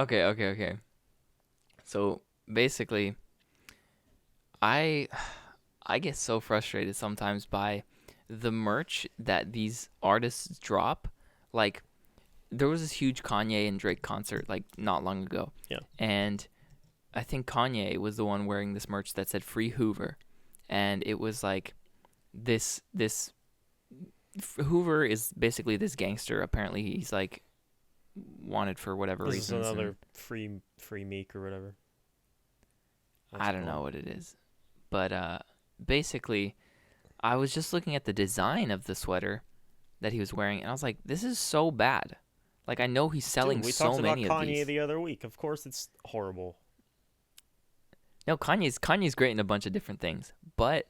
Okay. So basically, I I get so frustrated sometimes by the merch that these artists drop. Like there was this huge Kanye and Drake concert like not long ago, Yeah. and I think Kanye was the one wearing this merch that said "Free Hoover," and it was like this Hoover is basically this gangster. Apparently, he's like wanted for whatever This is reasons, and another free meek or whatever. What's I it don't called? know what it is. But basically, I was just looking at the design of the sweater that he was wearing, and I was like, this is so bad. Like, I know he's Dude, selling we talked so about many of Kanye these. the other week. Of course, it's horrible. No, Kanye's great in a bunch of different things, but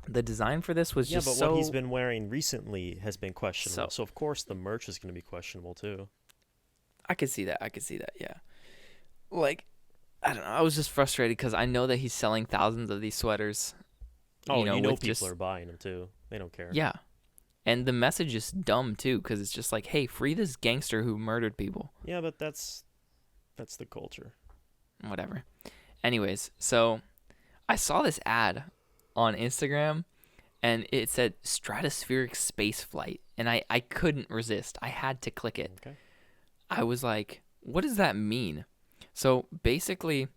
the design for this was Yeah, just but what he's so been wearing recently has been questionable. so. So of course the merch is going to be questionable too. I could see that. I could see that. Yeah. Like, I don't know. I was just frustrated because I know that he's selling thousands of these sweaters. Oh, and you know With people just are buying them too. They don't care. yeah. And the message is dumb too, because it's just like, hey, free this gangster who murdered people. Yeah, but that's the culture. Whatever. Anyways, so I saw this ad on Instagram and it said stratospheric space flight. And I couldn't resist. I had to click it. Okay. I was like, what does that mean? So basically,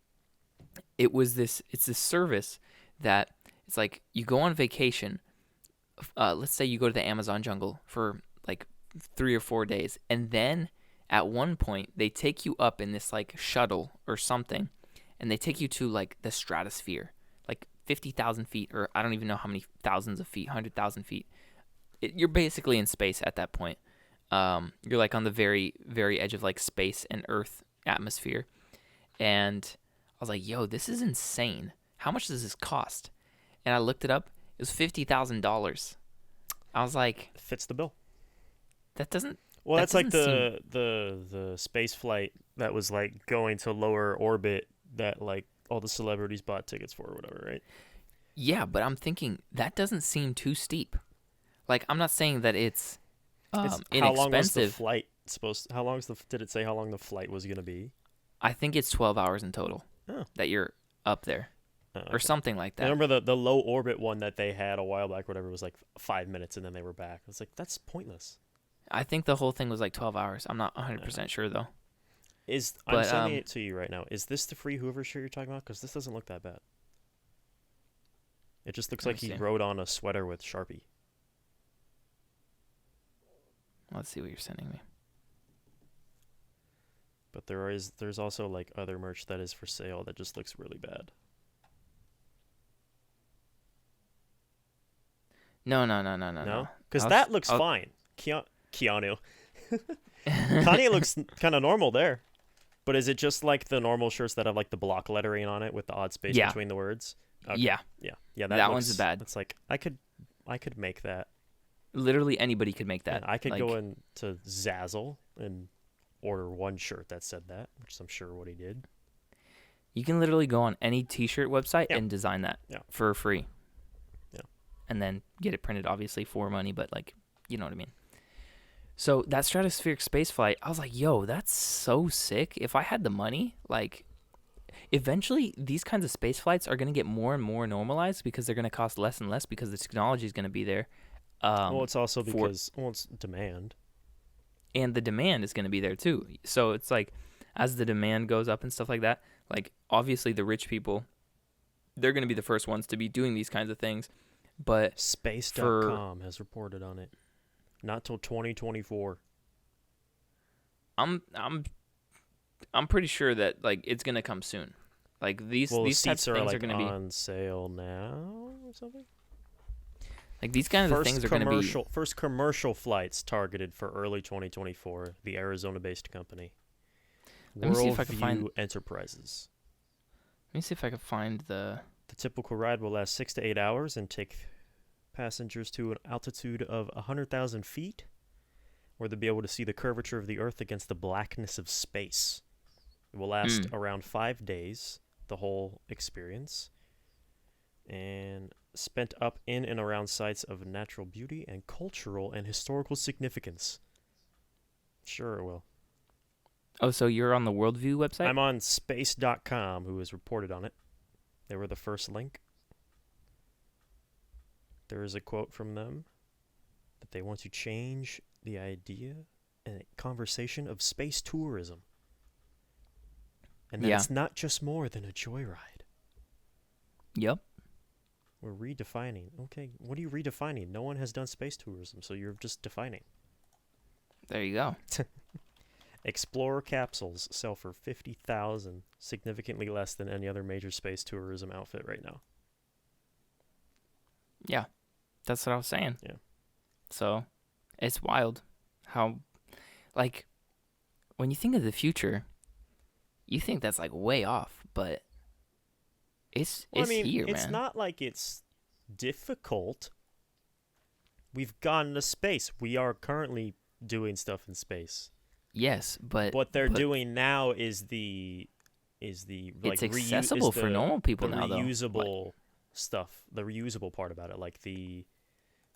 it's this service that it's like you go on vacation. Let's say you go to the Amazon jungle for like 3 or 4 days. And then at one point, they take you up in this like shuttle or something and they take you to like the stratosphere, like 50,000 feet, or I don't even know how many thousands of feet, 100,000 feet. You're basically in space at that point. You're like on the very, very edge of like space and Earth atmosphere. And I was like, yo, this is insane. How much does this cost? And I looked it up. It was $50,000. I was like, It fits the bill. that doesn't, Well, that that's like doesn't seem, the space flight that was like going to lower orbit that like all the celebrities bought tickets for or whatever, right? yeah, but I'm thinking that doesn't seem too steep. Like, I'm not saying that it's It's how long was the inexpensive. flight supposed? How long's the? Did it say how long the flight was gonna be? I think it's 12 hours in total Oh, that you're up there or okay. something like I that. remember the low orbit one that they had a while back, whatever, was like 5 minutes and then they were back. I was like, that's pointless. I think the whole thing was like 12 hours. I'm not Uh, 100% sure though. I'm But sending it to you right now. Is this the free Hoover shirt you're talking about? Because this doesn't look that bad. It just looks let me like he see. wrote on a sweater with Sharpie. Let's see what you're sending me. But there's also like other merch that is for sale that just looks really bad. No. No, because I'll, that looks I'll, fine. Keanu. Kanye looks kind of normal there. But is it just like the normal shirts that have like the block lettering on it with the odd space yeah, between the words? Okay. yeah. Yeah. That That looks. one's bad. That's like I could make that. Literally anybody could make Yeah, that. I could Like go into Zazzle and order one shirt that said that, which I'm sure what he did. you can literally go on any t-shirt website Yeah. and design that Yeah. for free. Yeah. And then get it printed obviously for money, but like, you know what I mean. So that stratospheric space flight, I was like, yo, that's so sick. If I had the money, like eventually these kinds of space flights are going to get more and more normalized because they're going to cost less and less because the technology is going to be there. Well, it's also For because it's demand. and the demand is going to be there too. So it's like as the demand goes up and stuff like that, like obviously the rich people, they're going to be the first ones to be doing these kinds of things. But Space.com has reported on it. Not till 2024. I'm pretty sure that like it's going to come soon. Like these Well, the these types seats of are things are like going to be on sale now or something. like these kinds of things are going to be. First commercial flights targeted for early 2024. The Arizona-based company, Let me see if I can find. Worldview Enterprises. Let me see if I can find the. The typical ride will last 6 to 8 hours and take passengers to an altitude of 100,000 feet, where they'll be able to see the curvature of the Earth against the blackness of space. It will last around 5 days, the whole experience, and spent up in and around sites of natural beauty and cultural and historical significance. Sure it will. Oh, so you're on the Worldview website? I'm on space.com, who has reported on it. They were the first link. There is a quote from them that they want to change the idea and conversation of space tourism. And that it's not just more than a joyride. Yep. We're redefining. Okay, what are you redefining? No one has done space tourism, so you're just defining. There you go. Explorer capsules sell for $50,000, significantly less than any other major space tourism outfit right now. Yeah, that's what I was saying. Yeah. So, it's wild how, like, when you think of the future, you think that's like way off, but it's here, man. It's not like it's difficult. We've gone to space. We are currently doing stuff in space. Yes, but what they're doing now is the like it's accessible for normal people now, though. The reusable stuff, the reusable part about it, like the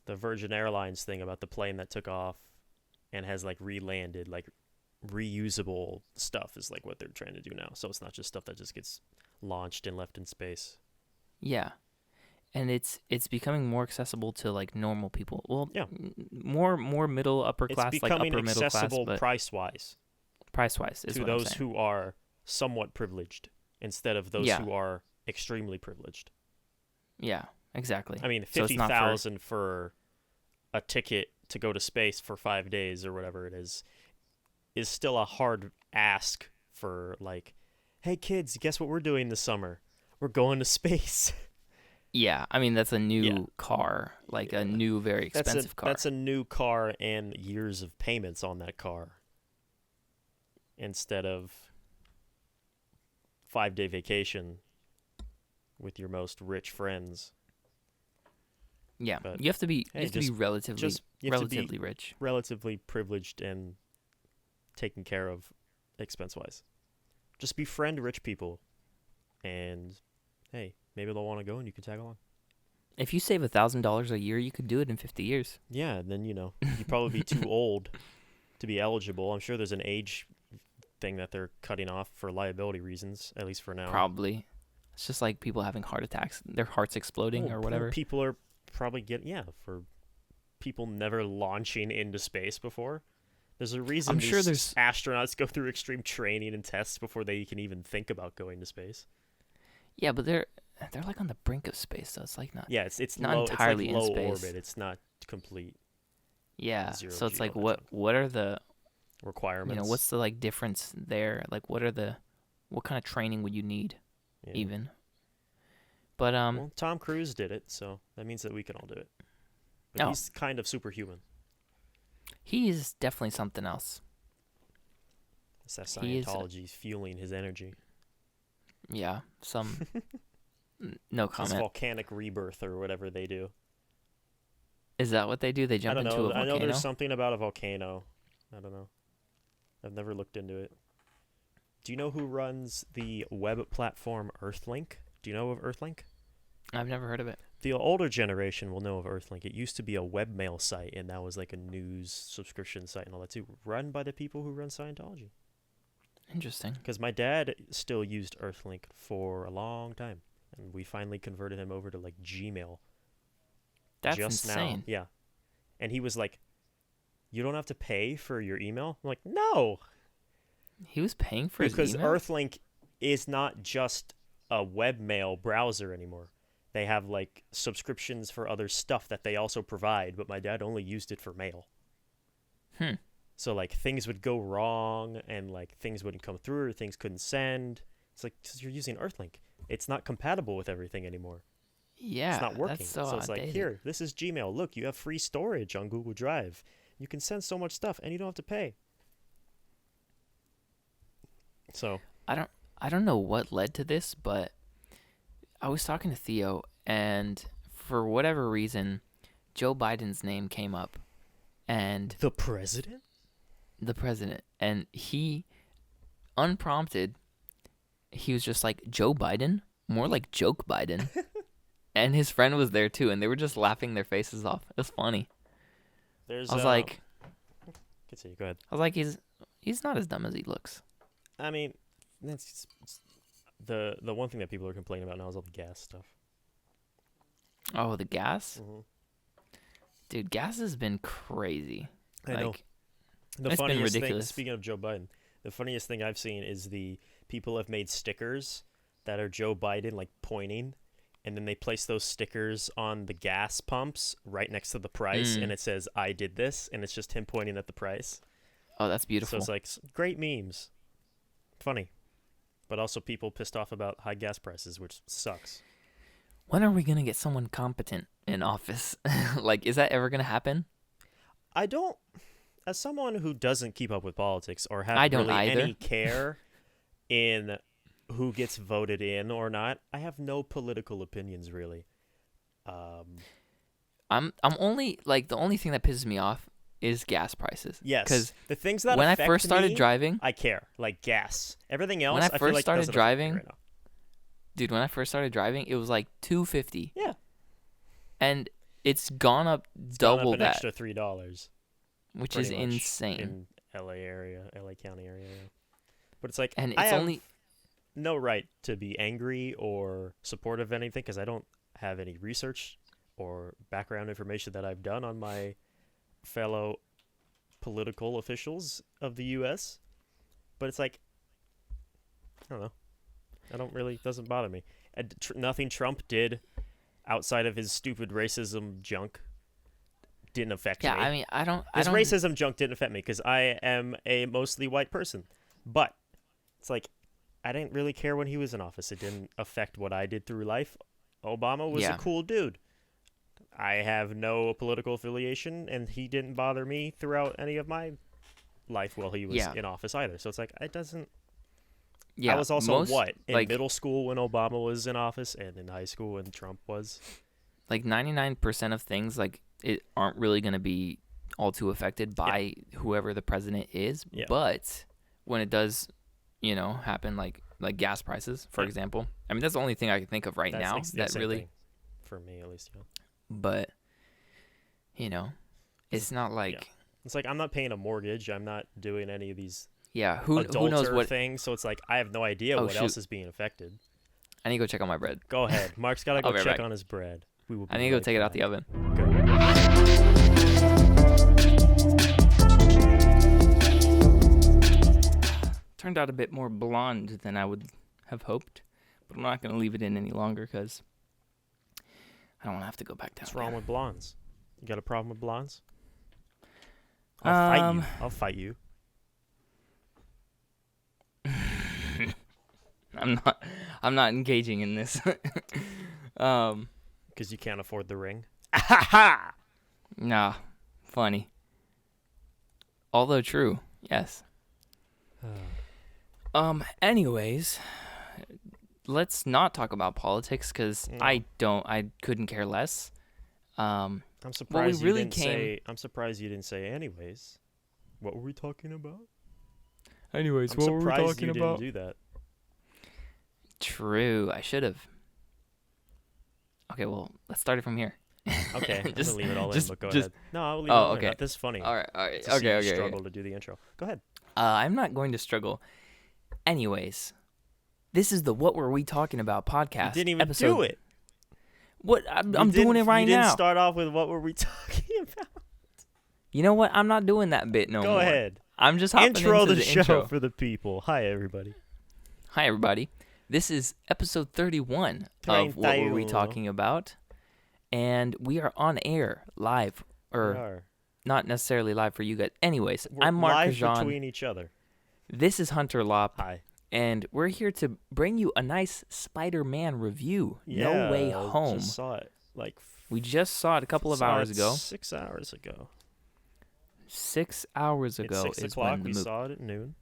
Virgin Airlines thing about the plane that took off and has like re-landed, like reusable stuff is like what they're trying to do now. So it's not just stuff that just gets launched and left in space. Yeah. And it's becoming more accessible to like normal people. Well, yeah, more middle upper class, like upper middle class, accessible price-wise. Price-wise is to what those I'm saying. who are somewhat privileged instead of those who are extremely privileged. Yeah, exactly. I mean, $50,000 for a ticket to go to space for 5 days or whatever it is still a hard ask for, like, hey kids, guess what we're doing this summer? We're going to space. Yeah, I mean, that's a new car, like a new, very expensive car. That's a new car and years of payments on that car instead of 5-day vacation with your most rich friends. Yeah, but, you have to be relatively rich. Relatively privileged and taken care of expense-wise. Just befriend rich people and, hey, maybe they'll want to go and you can tag along. If you save $1,000 a year, you could do it in 50 years. Yeah, and then, you'd probably be too old to be eligible. I'm sure there's an age thing that they're cutting off for liability reasons, at least for now. Probably. It's just like people having heart attacks, their hearts exploding or whatever. People are probably for people never launching into space before. There's a reason I'm sure there's astronauts go through extreme training and tests before they can even think about going to space. Yeah, but they're like on the brink of space, so it's like not. Yeah, it's not low, entirely it's like low in space. orbit. It's not complete. Yeah, so it's like what are the requirements? What's the like difference there? Like what kind of training would you need, even? But well, Tom Cruise did it, so that means that we can all do it. But he's kind of superhuman. He is definitely something else. It's that Scientology fueling his energy. Yeah, no comment. His volcanic rebirth or whatever they do. Is that what they do? They jump into a volcano? I know there's something about a volcano. I don't know. I've never looked into it. Do you know who runs the web platform Earthlink? Do you know of Earthlink? I've never heard of it. The older generation will know of Earthlink. It used to be a webmail site, and that was like a news subscription site and all that too, run by the people who run Scientology. Interesting. Because my dad still used Earthlink for a long time, and we finally converted him over to like Gmail. That's just insane. Now. Yeah. And he was like, you don't have to pay for your email? I'm like, no. He was paying for his email? Because Earthlink is not just a webmail browser anymore. They have like subscriptions for other stuff that they also provide, but my dad only used it for mail. So like things would go wrong and like things wouldn't come through or things couldn't send. It's like, because you're using Earthlink. It's not compatible with everything anymore. Yeah, it's not working. That's so it's like, here, this is Gmail. Look, you have free storage on Google Drive. You can send so much stuff and you don't have to pay. So I don't know what led to this, but I was talking to Theo, and for whatever reason, Joe Biden's name came up, and the president, and he, unprompted, he was just like, Joe Biden, more like Joke Biden, and his friend was there too, and they were just laughing their faces off. It was funny. I was like, continue. Go ahead. I was like, he's not as dumb as he looks. I mean, it's the one thing that people are complaining about now is all the gas stuff. Oh, the gas? Mm-hmm. Dude, gas has been crazy. I know. Like, The it's been funniest thing, ridiculous. speaking of Joe Biden, the funniest thing I've seen is the people have made stickers that are Joe Biden like pointing, and then they place those stickers on the gas pumps right next to the price, and it says "I did this," and it's just him pointing at the price. Oh, that's beautiful. So it's like great memes, funny, but also people pissed off about high gas prices, which sucks. When are we going to get someone competent in office? Like, is that ever going to happen? I don't, as someone who doesn't keep up with politics or have I don't really either. any care in who gets voted in or not, I have no political opinions really. I'm only like the only thing that pisses me off is gas prices. Yes, because the things that when I affect first started me, driving, I care, like gas. Everything else, when I I feel first like started doesn't affect me driving, right now. dude, when I first started driving, it was like $2.50. Yeah, And it's gone up it's double gone up an that, extra $3, which is pretty much, insane. in LA County area. Yeah. But it's like And I it's have only no right to be angry or supportive of anything because I don't have any research or background information that I've done on my fellow political officials of the U.S. But it's like, I don't know. I don't really, doesn't bother me. Nothing Trump did outside of his stupid racism junk didn't affect me. yeah. I mean, I don't. Racism junk didn't affect me because I am a mostly white person. But it's like, I didn't really care when he was in office. It didn't affect what I did through life. Obama was a cool dude. I have no political affiliation, and he didn't bother me throughout any of my life while he was in office either. So it's like, it doesn't... Yeah, I was also in like, middle school when Obama was in office, and in high school when Trump was. Like 99% of things, like, it aren't really going to be all too affected by whoever the president is. Yeah. But when it does, happen, like gas prices, for example. I mean, that's the only thing I can think of now That's the that same really. thing, for me, at least. Yeah. But, it's not like. Yeah. It's like I'm not paying a mortgage. I'm not doing any of these. Yeah, who knows what things? So it's like I have no idea what else is being affected. I need to go check on my bread. Go ahead, Mark's gotta go I'll be check right on his bread. We will. I need to go take it out the oven. Turned out a bit more blonde than I would have hoped, but I'm not going to leave it in any longer because I don't want to have to go back down. What's wrong with blondes? You got a problem with blondes? I'll I'll fight you. I'm not engaging in this. Because you can't afford the ring. Nah, funny. Although true, yes. Anyways, let's not talk about politics because I couldn't care less. I'm surprised you didn't say anyways. What were we talking about? Anyways, I'm surprised you didn't do that. True, I should have. Okay, well, let's start it from here. Okay, I'm gonna leave it all in, but go ahead. No, I'll leave it Oh, in. okay. This is funny. All right. Okay. Struggle to do the intro. Go ahead. I'm not going to struggle. Anyways, this is the What Were We Talking About podcast. You didn't even episode. do it. What? I'm doing it right now. You didn't start off with what were we talking about? You know what? I'm not doing that bit no more. Go ahead. I'm just hopping Intro into the show intro. for the people. Hi, everybody. Hi, everybody. This is episode 31 of What Were We Talking About? And we are on air, live, or not necessarily live for you guys. Anyways, I'm Mark live Kajan. between each other. This is Hunter Lop. Hi. And we're here to bring you a nice Spider-Man review. No Way Home. Just saw it We just saw it a couple of hours ago. 6 hours ago. 6 hours ago It's 6 is o'clock. when the We movie. saw it at noon.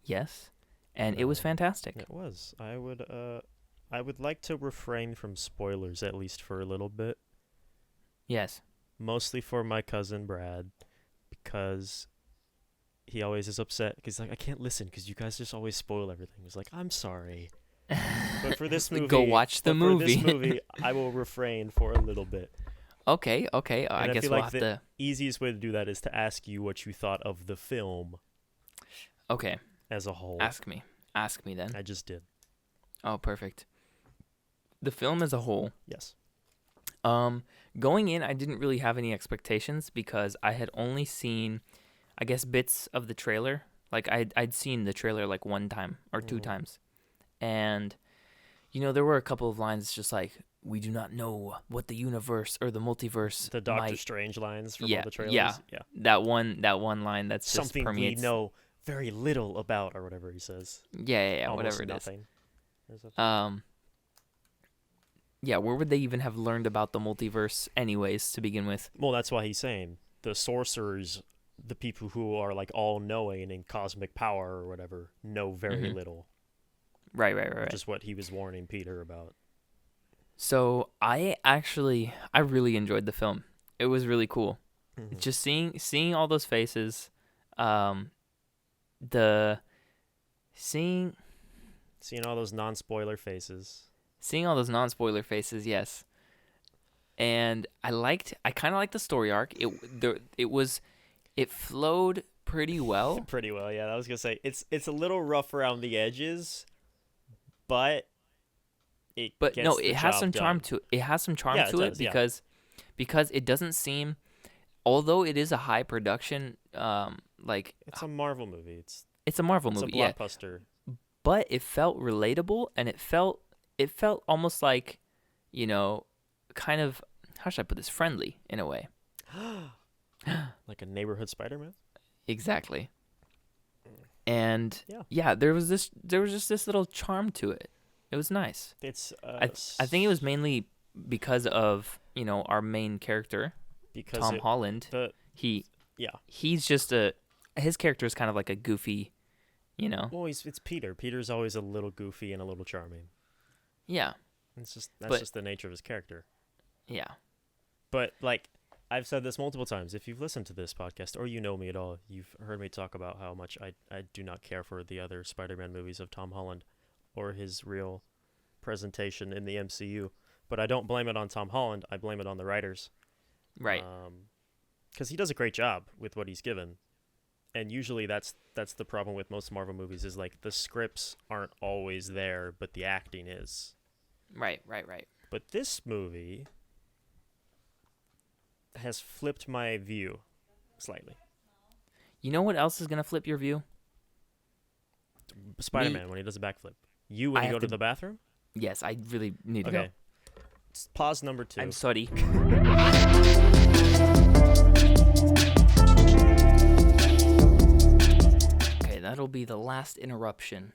Yes, and it was fantastic. It was. I would like to refrain from spoilers at least for a little bit. Yes. Mostly for my cousin Brad, because he always is upset because I can't listen because you guys just always spoil everything. He's like, I'm sorry, but for this movie, Go watch the movie. For this movie, I will refrain for a little bit. Okay. I guess feel we'll like have to. Easiest way to do that is to ask you what you thought of the film. Okay. as a whole. Ask me then. I just did. Oh, perfect. The film as a whole. Yes. Going in, I didn't really have any expectations because I had only seen, I guess, bits of the trailer. Like I'd seen the trailer like one time or two times, and there were a couple of lines just like, we do not know what the universe or the multiverse. The Doctor Strange lines from all the trailers. Yeah. That one line that's something just permeates. We know very little about, or whatever he says. Yeah, Almost whatever it nothing. is. Yeah, where would they even have learned about the multiverse anyways to begin with? Well, that's why he's saying the sorcerers, the people who are like all-knowing and cosmic power or whatever, know very little. Right. Which is what he was warning Peter about. So I really enjoyed the film. It was really cool. Just seeing all those faces, seeing all those non-spoiler faces. Seeing all those non-spoiler faces, yes. And I kind of liked the story arc. It flowed pretty well. Pretty well, yeah. I was gonna say it's a little rough around the edges, but it has some charm to it. It has some charm to it because it doesn't seem, although it is a high production, it's a Marvel movie. It's a Marvel movie. It's a blockbuster. Yeah. But it felt relatable, and it felt almost like, kind of, how should I put this, friendly in a way. Like a neighborhood Spider-Man? Exactly. And there was just this little charm to it. It was nice. It's I think it was mainly because of, our main character, Tom Holland. He's just his character is kind of like a goofy, Well, it's Peter. Peter's always a little goofy and a little charming. Yeah. That's just the nature of his character. Yeah. But like I've said this multiple times, if you've listened to this podcast or you know me at all, you've heard me talk about how much I do not care for the other Spider-Man movies of Tom Holland or his real presentation in the MCU. But I don't blame it on Tom Holland. I blame it on the writers. Right. Because he does a great job with what he's given. And usually that's the problem with most Marvel movies is like the scripts aren't always there, but the acting is. Right. But this movie has flipped my view slightly. You know what else is going to flip your view? Spider-Man when he does a backflip. You when you go to the bathroom? Yes, I really need to go. Pause number 2. I'm sorry. Okay, that'll be the last interruption.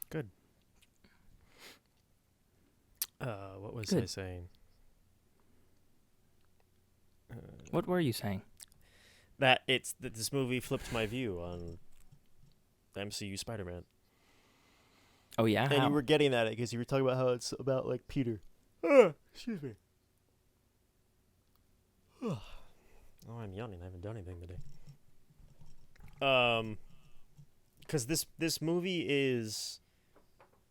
Good. What was I saying? What were you saying? That this movie flipped my view on the MCU Spider-Man. Oh yeah, and you were getting at it because you were talking about how it's about like Peter. Excuse me. Oh, I'm yawning. I haven't done anything today. Because this movie is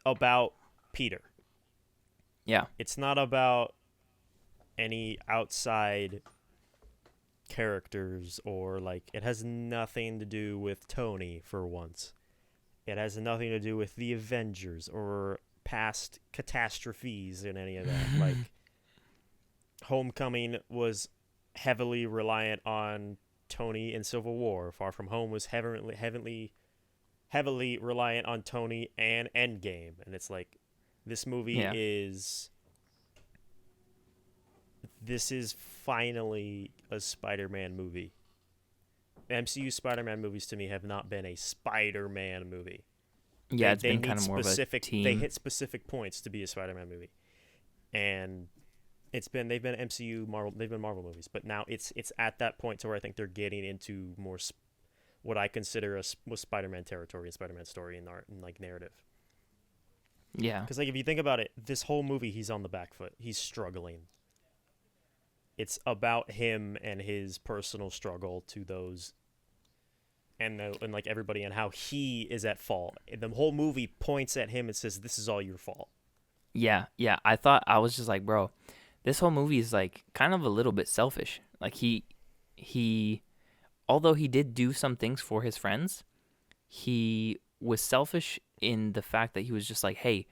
about Peter. Yeah. It's not about any outside characters or like it has nothing to do with Tony for once. It has nothing to do with the Avengers or past catastrophes in any of that. Like Homecoming was heavily reliant on Tony in Civil War. Far From Home was heavily reliant on Tony and Endgame. And it's like this movie is finally a Spider-Man movie. The MCU Spider-Man movies to me have not been a Spider-Man movie. Yeah, it's been kind of more of a team. They hit specific points to be a Spider-Man movie, and they've been Marvel movies, but now it's at that point to where I think they're getting into more what I consider was Spider-Man territory and Spider-Man story and art and like narrative. Yeah, because like if you think about it, this whole movie he's on the back foot. He's struggling. It's about him and his personal struggle to those, and like everybody, and how he is at fault. The whole movie points at him and says, "This is all your fault." Yeah. I was just like, bro, this whole movie is like kind of a little bit selfish. Like he although he did do some things for his friends, he was selfish in the fact that he was just like, hey,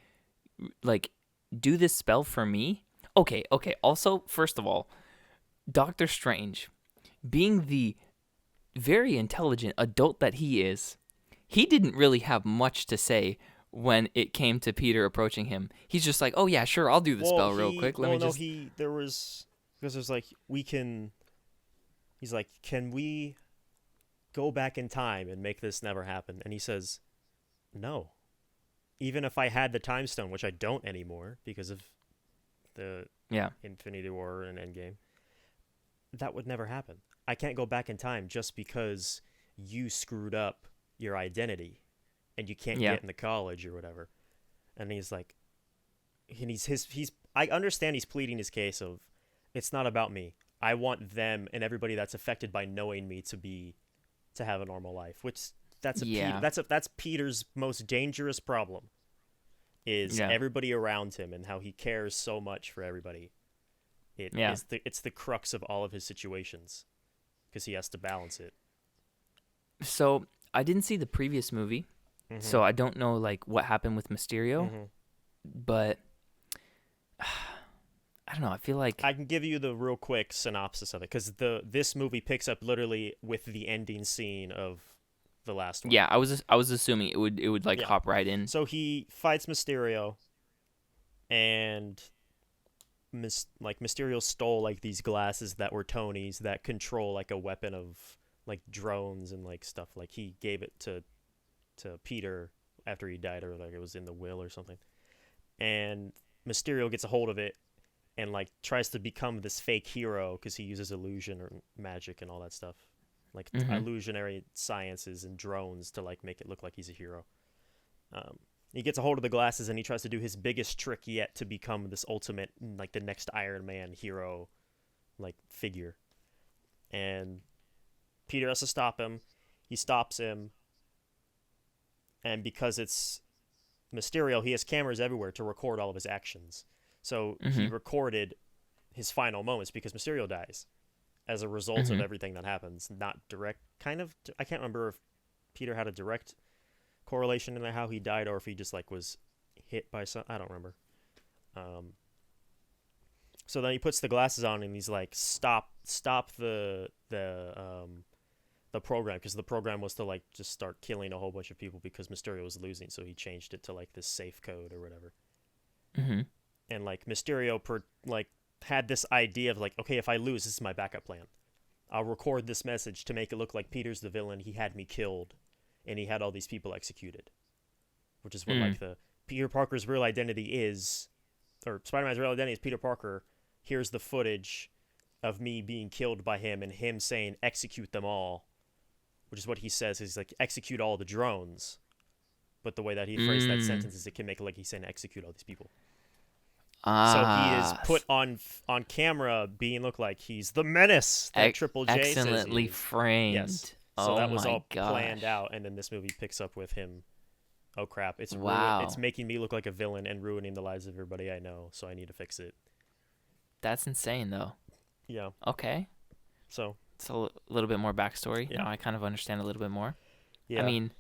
like, do this spell for me. Okay, okay. Also, first of all, Doctor Strange, being the very intelligent adult that he didn't really have much to say when it came to Peter approaching him. He's just like, oh yeah, sure, I'll do the Well, spell real quick. Let me just. there was, because there's like, he's like, can we go back in time and make this never happen? And he says, no. Even if I had the time stone, which I don't anymore because of the Yeah. Infinity War and Endgame, that would never happen. I can't go back in time just because you screwed up your identity and you can't Yeah. get into college or whatever. And he's like, and I understand he's pleading his case of, it's not about me. I want them and everybody that's affected by knowing me to have a normal life, which Yeah. that's Peter's most dangerous problem is Yeah. everybody around him and how he cares so much for everybody. Yeah. It's the crux of all of his situations because he has to balance it. So I didn't see the previous movie, so I don't know like what happened with Mysterio, but I don't know. I feel like I can give you the real quick synopsis of it because this movie picks up literally with the ending scene of the last one. yeah, I was assuming it would like hop right in. So he fights Mysterio, and Mysterio stole like these glasses that were Tony's that control like a weapon of like drones and like stuff. Like he gave it to Peter after he died, or like it was in the will or something. And Mysterio gets a hold of it and like tries to become this fake hero because he uses illusion or magic and all that stuff, like illusionary sciences and drones to like make it look like he's a hero. He gets a hold of the glasses and he tries to do his biggest trick yet to become this ultimate, like the next Iron Man hero, like figure. And Peter has to stop him. He stops him, and because it's Mysterio, he has cameras everywhere to record all of his actions. So he recorded his final moments because Mysterio dies as a result of everything that happens. Not direct, kind of. I can't remember if Peter had a direct correlation in how he died or if he just like was hit by some. I don't remember. So then he puts the glasses on and he's like, stop the program, because the program was to like just start killing a whole bunch of people because Mysterio was losing. So he changed it to like this safe code or whatever. And like Mysterio had this idea of like, okay, if I lose, this is my backup plan. I'll record this message to make it look like Peter's the villain. He had me killed, and he had all these people executed, which is what like the Peter Parker's real identity is, or Spider-Man's real identity is Peter Parker. Here's the footage of me being killed by him and him saying execute them all, which is what he says. He's like, execute all the drones. But the way that he phrased that sentence is it can make it like he's saying execute all these people. So he is put on camera being look like he's the menace that Triple J excellently says framed. Yes. So that was all gosh. planned out, and then this movie picks up with him. Oh crap! It's wow. It's making me look like a villain and ruining the lives of everybody I know. So I need to fix it. That's insane, though. Yeah. Okay. So it's a little bit more backstory. Yeah. Now I kind of understand a little bit more. Yeah. I mean,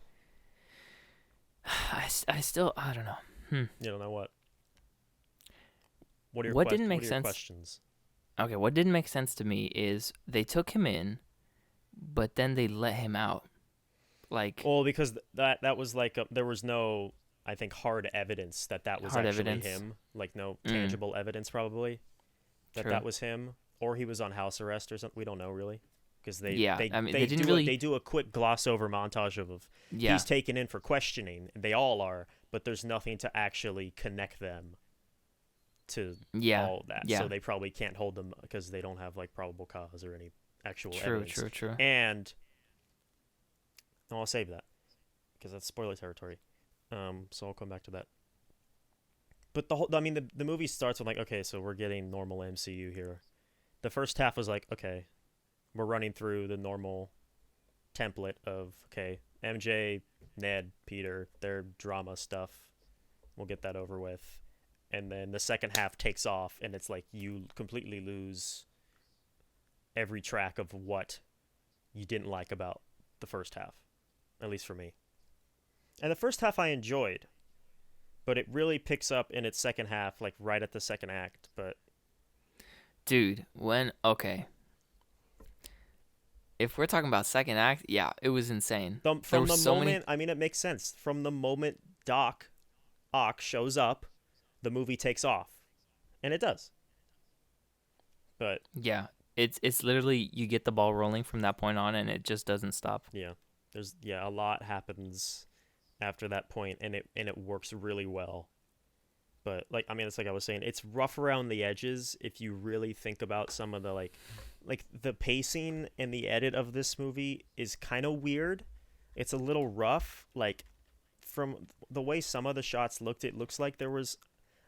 I still I don't know. You don't know what. What didn't make sense? Questions? Okay, what didn't make sense to me is they took him in, but then they let him out. Like, well, because that was like there was no, I think, hard evidence that was actually him. Like no tangible evidence probably that was him, or he was on house arrest or something. We don't know really, because they do a quick gloss over montage of he's taken in for questioning. They all are, but there's nothing to actually connect them to all of that. Yeah. So they probably can't hold them because they don't have like probable cause or any actual evidence. True. And I'll save that because that's spoiler territory. So I'll come back to that. But the movie starts with like, okay, so we're getting normal MCU here. The first half was like, okay, we're running through the normal template of, okay, MJ, Ned, Peter, their drama stuff. We'll get that over with. And then the second half takes off, and it's like you completely lose every track of what you didn't like about the first half, at least for me. And the first half I enjoyed, but it really picks up in its second half, like right at the second act. But Dude, okay. If we're talking about second act, yeah, it was insane. There from were the so moment, many. I mean, it makes sense. From the moment Ock shows up, the movie takes off, and it does. But Yeah, it's literally you get the ball rolling from that point on, and it just doesn't stop. yeah, there's a lot happens after that point, and it works really well. But like, I mean, it's like I was saying, it's rough around the edges if you really think about some of the like the pacing and the edit of this movie is kind of weird. It's a little rough. Like from the way some of the shots looked, it looks like there was.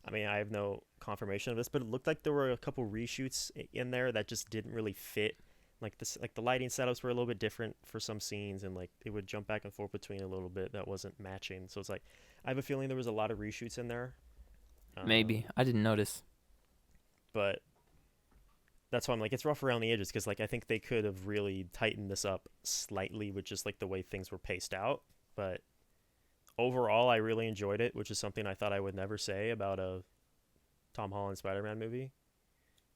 I mean, I have no confirmation of this, but it looked like there were a couple reshoots in there that just didn't really fit. Like this, like the lighting setups were a little bit different for some scenes, and like it would jump back and forth between a little bit that wasn't matching. So it's like I have a feeling there was a lot of reshoots in there. Maybe I didn't notice. But that's why I'm like, it's rough around the edges because like I think they could have really tightened this up slightly with just like the way things were paced out. But overall, I really enjoyed it, which is something I thought I would never say about a Tom Holland Spider-Man movie.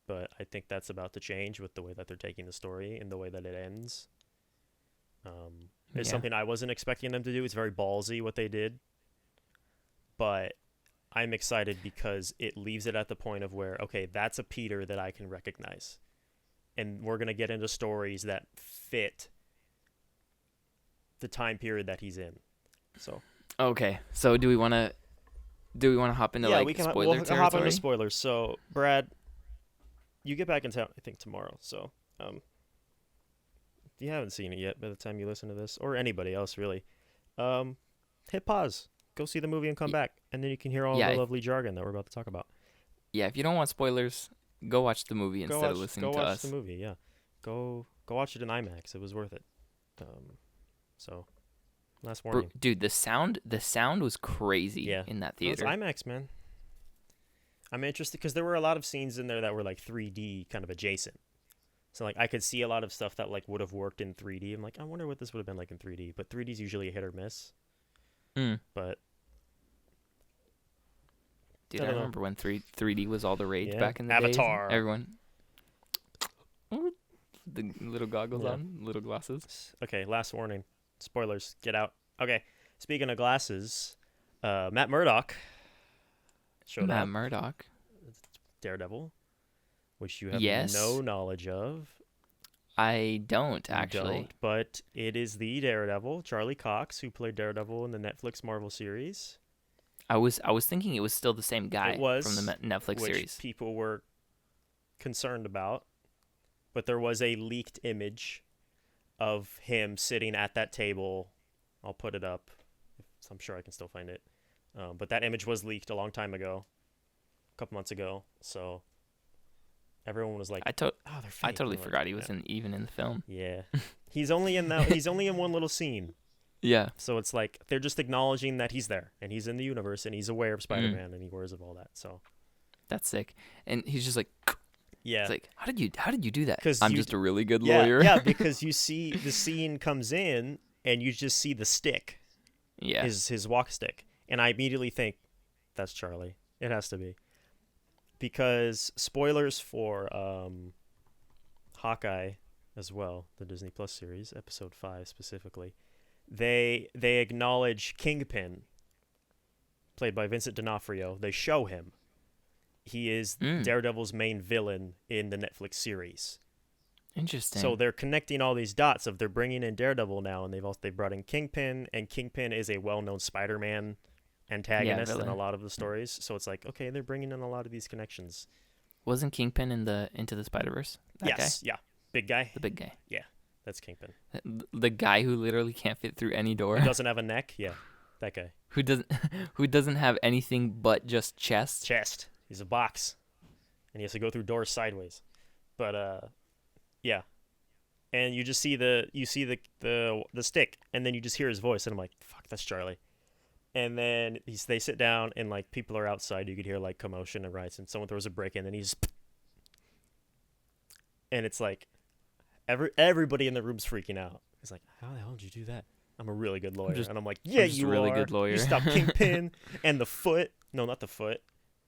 But I think that's about to change with the way that they're taking the story and the way that it ends. It's something I wasn't expecting them to do. It's very ballsy what they did. But I'm excited because it leaves it at the point of where, okay, that's a Peter that I can recognize. And we're going to get into stories that fit the time period that he's in. So Okay, so do we want to hop into like spoiler territory? Hop into spoilers. So Brad, you get back in town I think tomorrow. So if you haven't seen it yet by the time you listen to this, or anybody else really, hit pause, go see the movie and come back, and then you can hear all the lovely jargon that we're about to talk about. Yeah, if you don't want spoilers, go watch the movie instead of listening to us. Go watch the movie. Yeah, go watch it in IMAX. It was worth it. So. Last warning. Dude, the sound was crazy in that theater. It's IMAX, man. I'm interested because there were a lot of scenes in there that were like 3D kind of adjacent. So like I could see a lot of stuff that like would have worked in 3D. I'm like, I wonder what this would have been like in 3D. But 3D is usually a hit or miss. But dude, I remember when 3D was all the rage back in the Avatar. Days. Everyone, the little goggles on, little glasses. Okay, last warning. Spoilers, get out. Okay, speaking of glasses, Matt Murdock showed up. Matt Murdock, Daredevil, which you have no knowledge of. I don't actually. But it is the Daredevil, Charlie Cox, who played Daredevil in the Netflix Marvel series. I was thinking it was still the same guy from the Netflix which series. People were concerned about, but there was a leaked image of him sitting at that table. I'll put it up. I'm sure I can still find it. But that image was leaked a long time ago, a couple months ago. So everyone was like, they're fake. I totally forgot he was even in the film. Yeah, he's only in one little scene. Yeah. So it's like they're just acknowledging that he's there and he's in the universe and he's aware of Spider-Man and he wears of all that. So that's sick. And he's just like. Yeah. It's like, how did you do that? I'm just a really good lawyer. Yeah, because you see the scene comes in and you just see the stick. Yeah. His walk stick. And I immediately think, that's Charlie. It has to be. Because spoilers for Hawkeye as well, the Disney Plus series, episode 5 specifically, they acknowledge Kingpin, played by Vincent D'Onofrio. They show him. He is Daredevil's main villain in the Netflix series. Interesting. So they're connecting all these dots of they're bringing in Daredevil now, and they've brought in Kingpin, and Kingpin is a well-known Spider-Man antagonist in a lot of the stories. So it's like, okay, they're bringing in a lot of these connections. Wasn't Kingpin in the Into the Spider-Verse? Yes, yeah, big guy. The big guy. Yeah, that's Kingpin. The guy who literally can't fit through any door. Who doesn't have a neck? Yeah, that guy. Who doesn't have anything but just chest? Chest. He's a box, and he has to go through doors sideways. But yeah, and you just see the stick, and then you just hear his voice, and I'm like, fuck, that's Charlie. And then they sit down, and like people are outside. You could hear like commotion and riots, and someone throws a brick in, and and it's like, Everybody in the room's freaking out. He's like, how the hell did you do that? I'm a really good lawyer. And I'm like, yeah, I'm just you a really are. good lawyer. You stopped Kingpin and the foot. No, not the foot.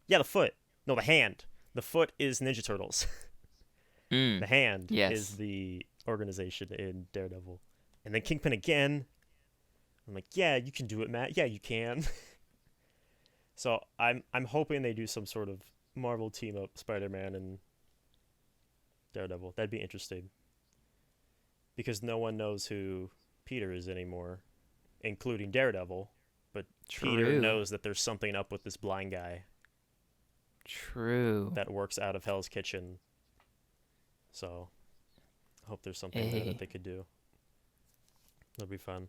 Yeah, the foot. No, the hand. The foot is Ninja Turtles. The hand is the organization in Daredevil. And then Kingpin again. I'm like, yeah, you can do it, Matt. Yeah, you can. So I'm hoping they do some sort of Marvel team up, Spider-Man and Daredevil. That'd be interesting. Because no one knows who Peter is anymore, including Daredevil. But Peter knows that there's something up with this blind guy. True. That works out of Hell's Kitchen. So I hope there's something there that they could do. That'll be fun.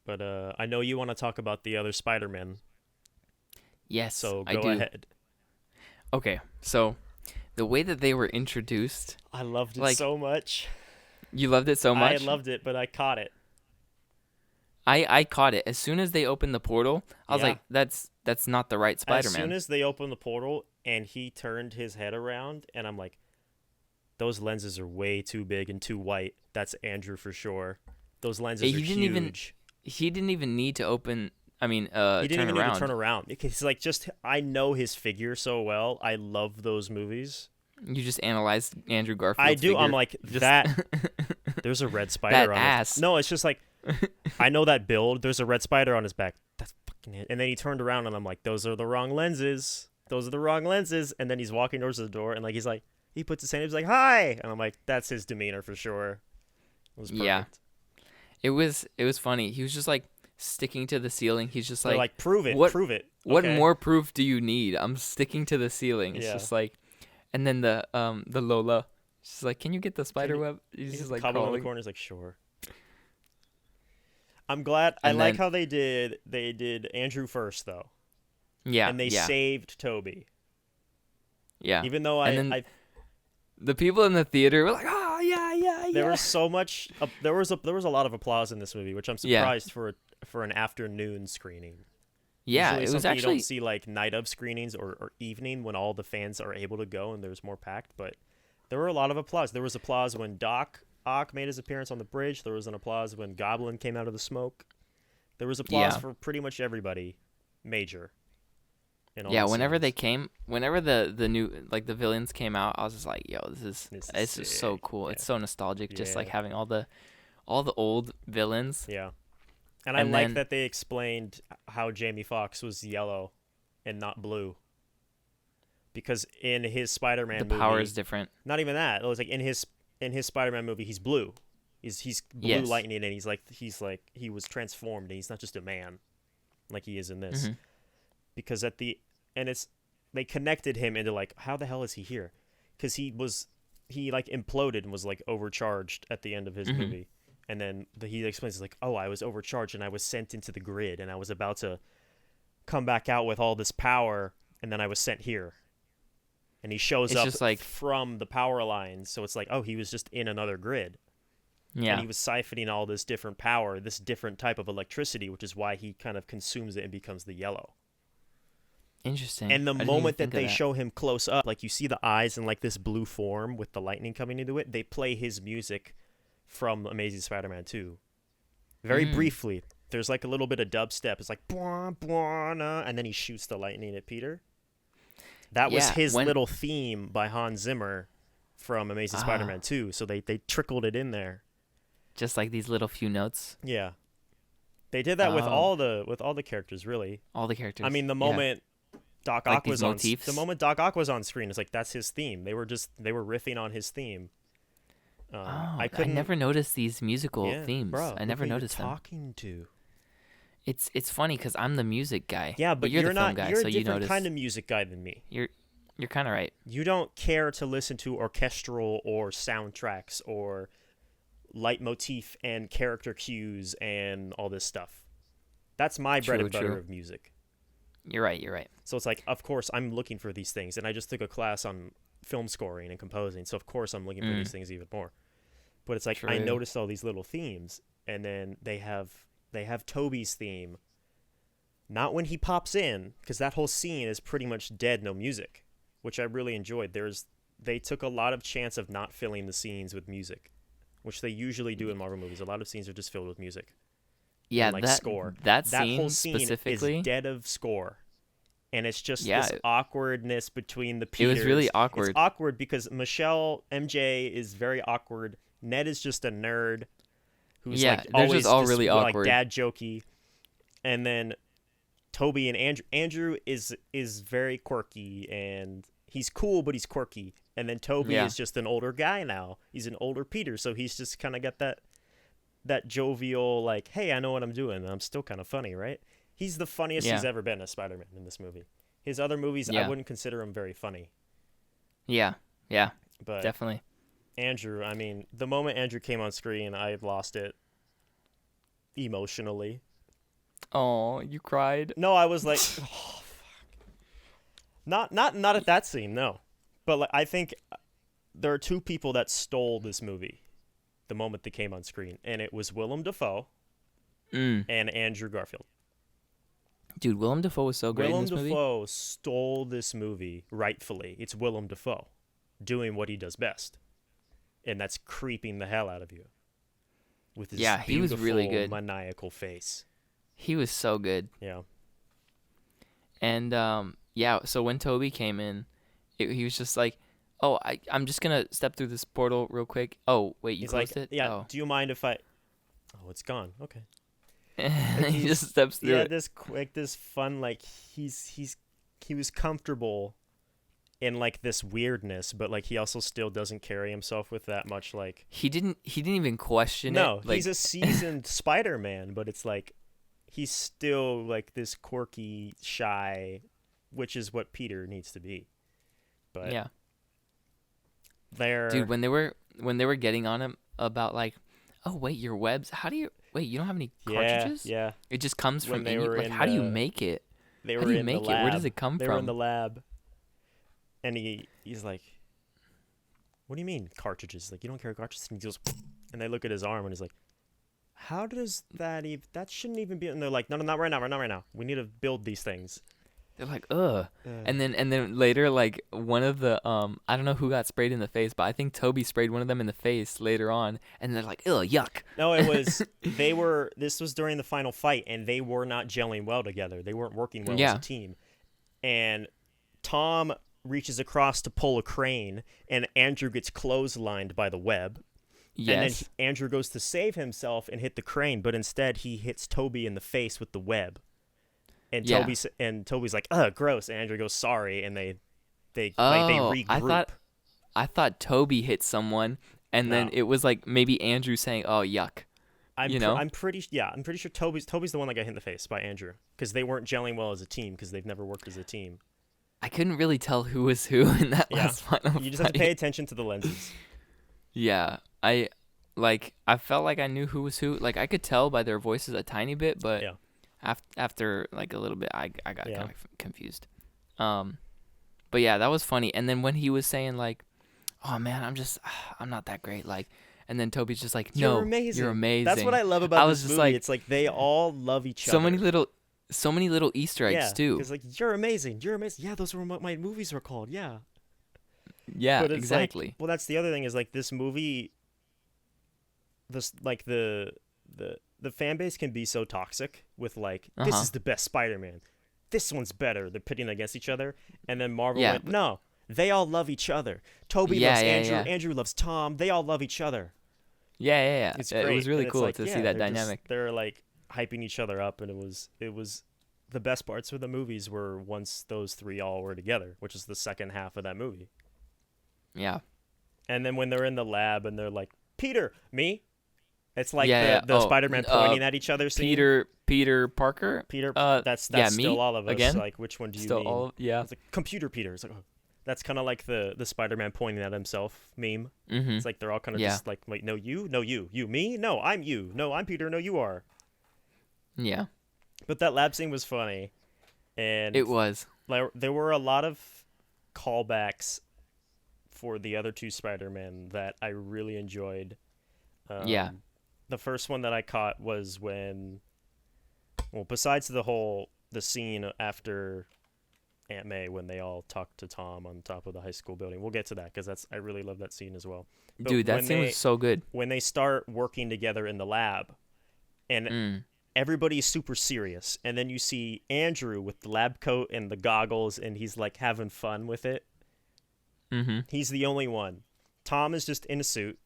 But I know you want to talk about the other Spider-Man. Yes, so I do. Go ahead. Okay, so the way that they were introduced, I loved it so much. You loved it so much? I loved it, but I caught it. I caught it. As soon as they opened the portal, I was like, that's not the right Spider-Man. As soon as they opened the portal and he turned his head around, and I'm like, those lenses are way too big and too white. That's Andrew for sure. Those lenses are huge. He didn't even need to open... he didn't even need to turn around. Because, like, I know his figure so well. I love those movies. You just analyzed Andrew Garfield's I do. figure. I'm like, there's a red spider on ass. No, it's just like, I know that build. There's a red spider on his back. That's fucking it. And then he turned around, and I'm like, those are the wrong lenses. Those are the wrong lenses. And then he's walking towards the door, and, like, he's like, he puts his hand, he's like, hi. And I'm like, that's his demeanor for sure. It was perfect. Yeah. It was funny. He was just like sticking to the ceiling. He's just They're like, prove it. Prove it. What more proof do you need? I'm sticking to the ceiling. It's just like, and then the Lola, she's like, can you get the spider web? He's just like crawling in the corner. He's like, sure. I'm glad. I like how they did Andrew first though. Yeah. And they saved Toby. Yeah. Even though the people in the theater were like, oh yeah. There was so much. There was a lot of applause in this movie, which I'm surprised for an afternoon screening. Yeah, usually it was actually. You don't see like night of screenings or evening when all the fans are able to go and there's more packed. But there were a lot of applause. There was applause when Doc Ock made his appearance on the bridge. There was an applause when Goblin came out of the smoke. There was applause for pretty much everybody, major. Yeah, whenever they came, whenever the new the villains came out, I was just like, yo, this is so cool. Yeah. It's so nostalgic, just like having all the old villains. Yeah, and I like that they explained how Jamie Foxx was yellow and not blue. Because in his Spider-Man movie, the power is different. Not even that. It was like in his Spider-Man movie, he's blue. He's blue lightning, and he was transformed, and he's not just a man, like he is in this. Mm-hmm. Because they connected him into like, how the hell is he here? Because he imploded and was like overcharged at the end of his movie, and then he explains like, oh, I was overcharged and I was sent into the grid and I was about to come back out with all this power, and then I was sent here. And he shows up just from the power lines, so it's like, oh, he was just in another grid. Yeah. And he was siphoning all this different power, this different type of electricity, which is why he kind of consumes it and becomes the yellow. Interesting. And the moment that they show him close up, like you see the eyes in like this blue form with the lightning coming into it, they play his music from Amazing Spider-Man 2. Very briefly. There's like a little bit of dubstep. It's like, bwah, bwah, nah, and then he shoots the lightning at Peter. That was his little theme by Hans Zimmer from Amazing Spider-Man 2. So they trickled it in there. Just like these little few notes. Yeah. They did that with all the characters, really. All the characters. I mean, the moment Doc Ock was on screen, it's like that's his theme. They were riffing on his theme. I never noticed these musical themes. Bro, I never noticed them. Talking to. It's funny because I'm the music guy. Yeah, but you're the not. Film guy, you're so a you different notice. kind of music guy than me. You're kind of right. You don't care to listen to orchestral or soundtracks or leitmotif and character cues and all this stuff. That's my bread and butter of music. You're right. So it's like, of course, I'm looking for these things, and I just took a class on film scoring and composing, so of course I'm looking for these things even more. But it's like I noticed all these little themes, and then they have Toby's theme. Not when he pops in, because that whole scene is pretty much dead, no music, which I really enjoyed. They took a lot of chance of not filling the scenes with music. which they usually do in Marvel movies. A lot of scenes are just filled with music. Yeah, And, like, score. that That scene whole scene specifically. is dead of score. And it's just Yeah, this awkwardness between the it Peters. was really It's awkward. awkward because Michelle, MJ is very awkward. Ned is just a nerd who's Yeah, like they're always just all really like awkward. dad jokey. And then Toby and Andrew is very quirky, and he's cool, but he's quirky. And then Toby Yeah. is just an older guy now. He's an older Peter, so he's just kind of got that jovial, like, hey, I know what I'm doing. I'm still kind of funny, right? He's the funniest Yeah. he's ever been as Spider-Man in this movie. His other movies, I Yeah. wouldn't consider him very funny. Yeah, But definitely. Andrew, I mean, the moment Andrew came on screen, I lost it emotionally. Oh, you cried. No, I was like, oh, fuck. Not at that scene, no. But like, I think there are two people that stole this movie the moment they came on screen, and it was Willem Dafoe and Andrew Garfield. Dude, Willem Dafoe was so great in Willem this movie. Dafoe stole this movie rightfully. It's Willem Dafoe doing what he does best, and that's creeping the hell out of you with his he was really beautiful, good. maniacal face. He was so good. Yeah. And so when Toby came in, he was just like, "Oh, I'm just gonna step through this portal real quick." Oh, wait, you He's closed like, it? yeah. Oh. Do you mind if I? Oh, it's gone. Okay. He just steps through Yeah, it. this quick, this fun, like he was comfortable in like this weirdness, but like he also still doesn't carry himself with that much like. He didn't even question No, it. Like, he's a seasoned Spider-Man, but it's like he's still like this quirky, shy, which is what Peter needs to be. But yeah. they're Dude, when they were getting on him about like, "Oh, wait, your webs. You don't have any cartridges?" Yeah. It just comes When from they in you. were Like, in how do you the- make it? They How were do you in make the it? lab. Where does it come They from? were in the lab, and he's like, "What do you mean cartridges? Like you don't carry cartridges?" And he goes, and they look at his arm, and he's like, "How does that even? That shouldn't even be." And they're like, "No, not right now. Not right now. We need to build these things." They're like, "Ugh." And then later, like one of the I don't know who got sprayed in the face, but I think Toby sprayed one of them in the face later on, and they're like, "Ugh, yuck." No, it was this was during the final fight, and they were not gelling well together. They weren't working well as a team. And Tom reaches across to pull a crane, and Andrew gets clotheslined by the web. Yes. And then Andrew goes to save himself and hit the crane, but instead he hits Toby in the face with the web. And Toby's like, "Ugh, gross." And Andrew goes, "Sorry," and they regroup. I thought Toby hit someone, and then it was like maybe Andrew saying, "Oh, yuck." I'm pretty sure Toby's the one that got hit in the face by Andrew because they weren't gelling well as a team because they've never worked as a team. I couldn't really tell who was who in that last final You just have to pay fight. attention to the lenses. Yeah, I felt like I knew who was who. Like I could tell by their voices a tiny bit, but after like a little bit, I got kind of confused. But yeah, that was funny. And then when he was saying like, "Oh man, I'm not that great," like, and then Toby's just like, "No, you're amazing." That's what I love about was this just movie. like, it's like they all love each other. So many little Easter eggs too. Because like you're amazing. Yeah, those were what my movies were called. Yeah. Yeah, But it's exactly. Like, well, that's the other thing is like this movie. This like the fan base can be so toxic with like this is the best Spider-Man, this one's better. They're pitting against each other, and then Marvel went, no, they all love each other. Toby loves Andrew, Andrew loves Tom. They all love each other. Yeah. It's it great. was really And cool like, to see that dynamic. They're like hyping each other up, and it was the best parts of the movies were once those three all were together, which is the second half of that movie. Yeah. And then when they're in the lab and they're like, "Peter, me." It's like the Oh, Spider-Man pointing at each other scene. Peter Parker. Peter, that's still me all of us. again. Like, which one do you Still mean? It's like Computer Peter. It's like, oh. That's kind of like the Spider-Man pointing at himself meme. Mm-hmm. It's like they're all kind of just like, wait, no, you, me, no, I'm you, no, I'm Peter, no, you are. Yeah. But that lab scene was funny, and it was. Like, there were a lot of callbacks for the other two Spider-Men that I really enjoyed. The first one that I caught was when, well, besides the scene after Aunt May when they all talk to Tom on top of the high school building. We'll get to that because I really love that scene as well. But Dude, that scene was so good. when they start working together in the lab, and Mm. everybody's super serious, and then you see Andrew with the lab coat and the goggles, and he's like having fun with it. Mm-hmm. He's the only one. Tom is just in a suit,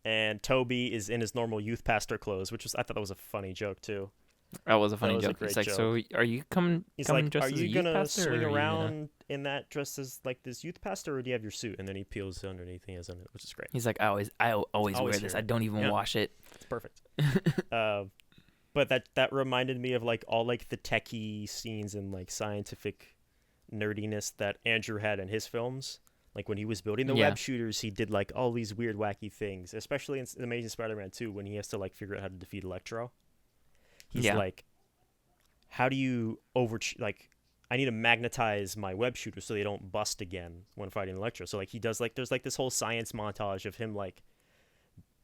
and Toby is in his normal youth pastor clothes, I thought that was a funny joke too. That was a funny was a joke. great It's like, joke. so are you coming He's coming like, dressed "Are as a you youth gonna pastor, or swing are you gonna-" around in that dressed as like this youth pastor, or do you have your suit?" And then he peels underneath, he has on it, which is great. He's like, I always wear this. here. I don't even Yeah. wash it. It's perfect. But that reminded me of like all like the techie scenes and like scientific nerdiness that Andrew had in his films. Like when he was building the Yeah. web shooters, he did like all these weird, wacky things. Especially in Amazing Spider-Man 2, when he has to like figure out how to defeat Electro. He's Yeah. like, how do you I need to magnetize my web shooter so they don't bust again when fighting Electro. So like he does like, there's like this whole science montage of him like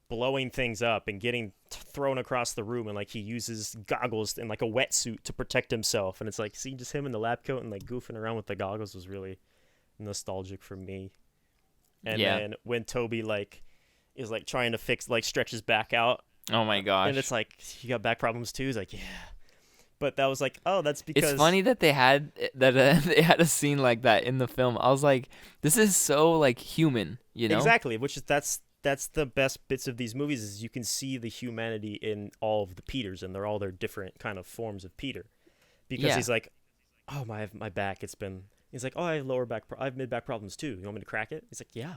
blowing things up and getting thrown across the room, and like he uses goggles and like a wetsuit to protect himself. And it's like, see, just him in the lab coat and like goofing around with the goggles was really nostalgic for me. And Yeah. then when Toby like is like trying to stretch his back out, Oh my gosh. and it's like, you got back problems too. He's like, yeah. But that was like, oh, that's because It's funny that they had they had a scene like that in the film. I was like, this is so like human, you know? Exactly, which is that's the best bits of these movies, is you can see the humanity in all of the Peters, and they're all their different kind of forms of Peter. Because Yeah. he's like, oh, my back, he's like, oh, I have I have mid back problems too. You want me to crack it? He's like, yeah.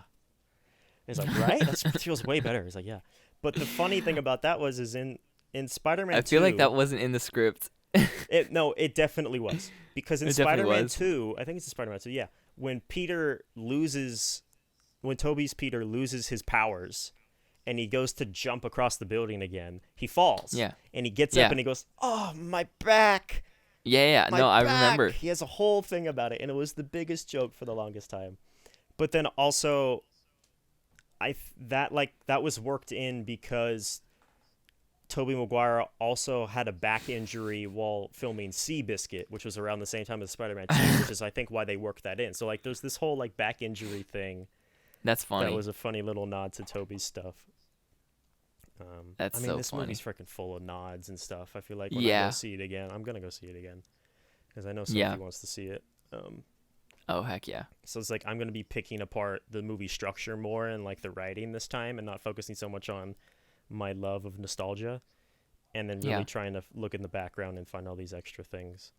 He's like, right? That feels way better. He's like, yeah. But the funny thing about that is in Spider-Man 2. I feel like that wasn't in the script. It definitely was. Because in It definitely Spider-Man was. 2, I think it's in Spider-Man 2, yeah, when Toby's Peter loses his powers and he goes to jump across the building again, he falls. Yeah. And he gets Yeah. up and he goes, oh, my back. Yeah. My No, I back. remember. He has a whole thing about it, and it was the biggest joke for the longest time. But then also, that was worked in because Tobey Maguire also had a back injury while filming Seabiscuit, which was around the same time as Spider-Man 2, which is I think why they worked that in. So like there's this whole like back injury thing. That's funny. That was a funny little nod to Tobey's stuff. That's I mean, so this funny. movie's freaking full of nods and stuff. I feel like when I Yeah. go see it again, I'm gonna go see it again because I know Sophie Yeah. wants to see it. Oh heck yeah. So it's like I'm gonna be picking apart the movie structure more and like the writing this time, and not focusing so much on my love of nostalgia, and then really Yeah. trying to look in the background and find all these extra things.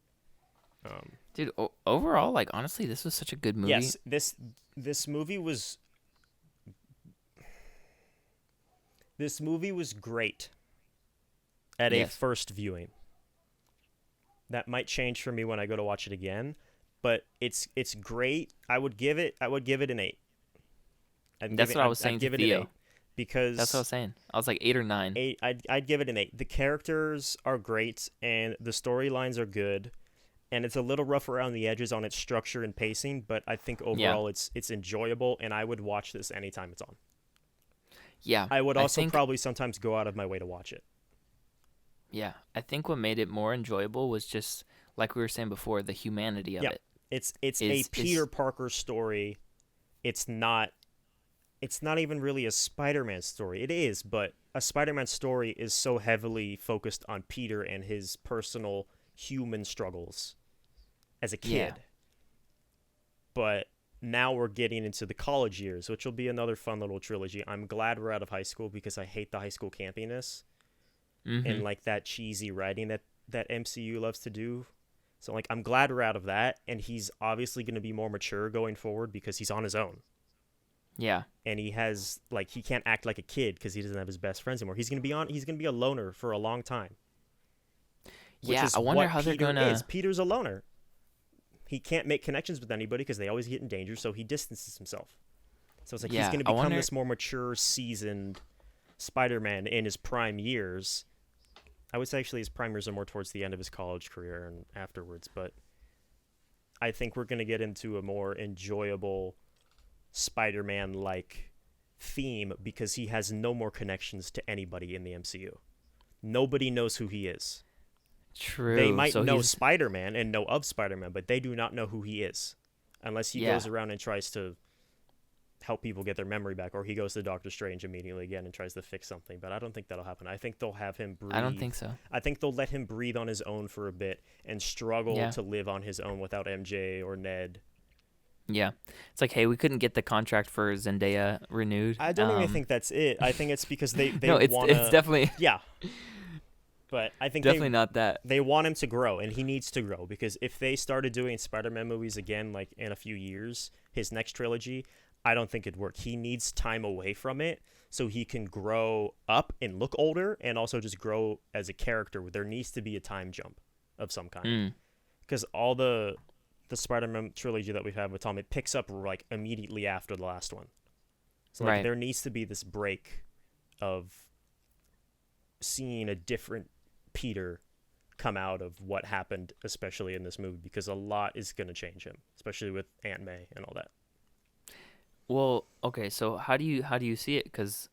Dude, overall, like honestly, this was such a good movie. Yes, this movie was great at a Yes. first viewing. That might change for me when I go to watch it again, but it's great. I would give it an 8. That's what I was saying I'd to give it an Theo. 8 because That's what I was saying. I was like 8 or 9. 8. I'd give it an 8. The characters are great and the storylines are good, and it's a little rough around the edges on its structure and pacing, but I think overall it's enjoyable, and I would watch this anytime it's on. Yeah. I would also think, probably sometimes go out of my way to watch it. Yeah, I think what made it more enjoyable was just like we were saying before, the humanity of it. It's a Peter Parker story. It's not even really a Spider-Man story. It is, but a Spider-Man story is so heavily focused on Peter and his personal human struggles as a kid. Yeah. But now we're getting into the college years, which will be another fun little trilogy. I'm glad we're out of high school because I hate the high school campiness and like that cheesy writing that MCU loves to do. So like I'm glad we're out of that, and he's obviously going to be more mature going forward because he's on his own. Yeah. And he has like he can't act like a kid because he doesn't have his best friends anymore. He's going to be a loner for a long time. Yeah, I wonder how they're going to Peter's a loner. He can't make connections with anybody because they always get in danger, so he distances himself. So it's like he's going to become this more mature, seasoned Spider-Man in his prime years. I would say actually his prime years are more towards the end of his college career and afterwards, but I think we're going to get into a more enjoyable Spider-Man-like theme because he has no more connections to anybody in the MCU. Nobody knows who he is. They True. might So know he's Spider-Man and know of Spider-Man, but they do not know who he is unless he yeah. goes around and tries to help people get their memory back, or he goes to Doctor Strange immediately again and tries to fix something. But I don't think that'll happen. I think they'll have him I don't breathe. think so. I think they'll let him breathe on his own for a bit and struggle Yeah. to live on his own without MJ or Ned. Yeah. It's like, hey, we couldn't get the contract for Zendaya renewed. I don't even think that's it. I think it's because they No, want it's to. definitely Yeah, but I think definitely not that. they want him to grow, and he needs to grow, because if they started doing Spider-Man movies again, like in a few years, his next trilogy, I don't think it'd work. He needs time away from it so he can grow up and look older, and also just grow as a character. There needs to be a time jump of some kind, Mm, because all the Spider-Man trilogy that we've had with Tom, it picks up like immediately after the last one. So like right. there needs to be this break of seeing a different Peter come out of what happened, especially in this movie, because a lot is going to change him, especially with Aunt May and all that. Well, okay, so how do you see it? Because,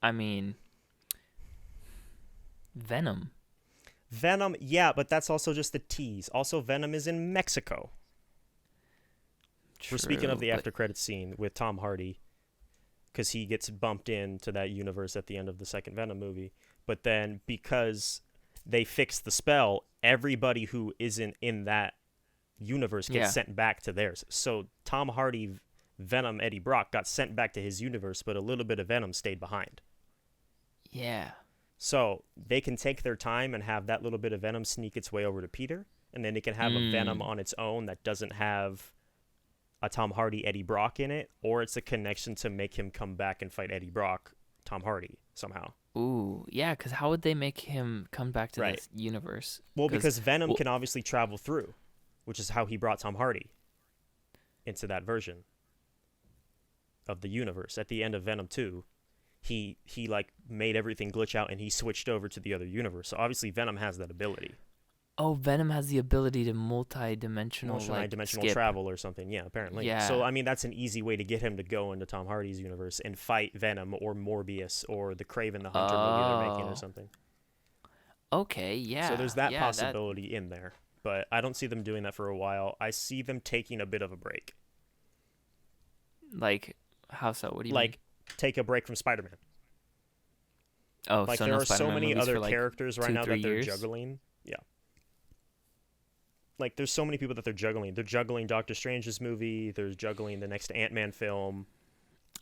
I mean, Venom. Venom, yeah, but that's also just a tease. Also, Venom is in Mexico. We're speaking of True, the but after credits scene with Tom Hardy, because he gets bumped into that universe at the end of the second Venom movie. But then because they fixed the spell, everybody who isn't in that universe gets yeah, sent back to theirs. So Tom Hardy, Venom, Eddie Brock got sent back to his universe, but a little bit of Venom stayed behind. yeah. So they can take their time and have that little bit of Venom sneak its way over to Peter, and then they can have a Venom Mm, on its own that doesn't have a Tom Hardy Eddie Brock in it, or it's a connection to make him come back and fight Eddie Brock, Tom Hardy, somehow. ooh, yeah. Because how would they make him come back to Right. this universe? Well, Because, because Venom well, can obviously travel through, which is how he brought Tom Hardy into that version of the universe. At the end of Venom 2, he like made everything glitch out and he switched over to the other universe. So obviously Venom has that ability. oh, Venom has the ability to multi-dimensional like Multi-dimensional skip. travel or something. Yeah, apparently. So Yeah. I mean, that's an easy way to get him to go into Tom Hardy's universe and fight Venom or Morbius or the Craven the Hunter movie they're making or Oh, something. okay. So Yeah, there's that yeah. That possibility in there, but I don't see them doing that for a while. I see them taking a bit of a break. like how so? What do you mean? Like take a break from Spider-Man. Oh, Like so there no are so Spider-Man many movies other for like characters right two, now three that they're years. juggling. Yeah. Like there's so many people that they're juggling. They're juggling Doctor Strange's movie, they're juggling the next Ant-Man film,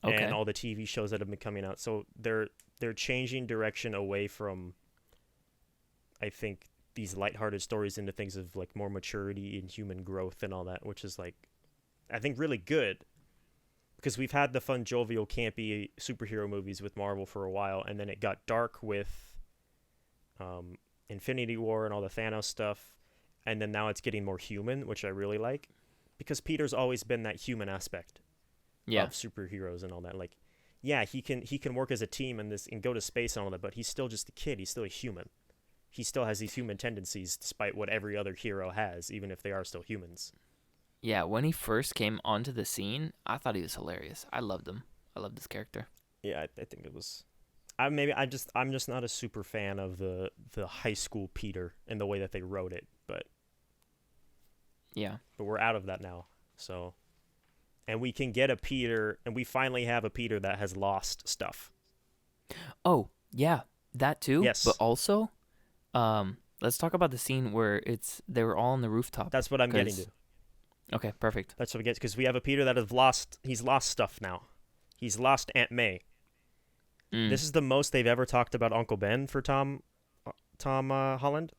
and Okay. all the TV shows that have been coming out. So they're changing direction away from, I think, these lighthearted stories into things of like more maturity and human growth and all that, which is like I think really good, because we've had the fun, jovial, campy superhero movies with Marvel for a while, and then it got dark with Infinity War and all the Thanos stuff, and then now it's getting more human, which I really like, because Peter's always been that human aspect Yeah. of superheroes and all that. Like, yeah, he can work as a team and this and go to space and all that, but he's still just a kid. He's still a human. He still has these human tendencies, despite what every other hero has, even if they are still humans. Yeah. When he first came onto the scene, I thought he was hilarious. I loved him. I loved this character. Yeah, I think it was. I'm just not a super fan of the high school Peter and the way that they wrote it, Yeah. but we're out of that now. So, and we can get a Peter, and we finally have a Peter that has lost stuff. Oh, yeah. That too. Yes. But also, let's talk about the scene where they were all on the rooftop. That's what I'm getting 'Cause- to. Okay. Perfect. That's what we get, because we have a Peter that he's lost stuff now. He's lost Aunt May. Mm, This is the most they've ever talked about Uncle Ben for Tom Holland.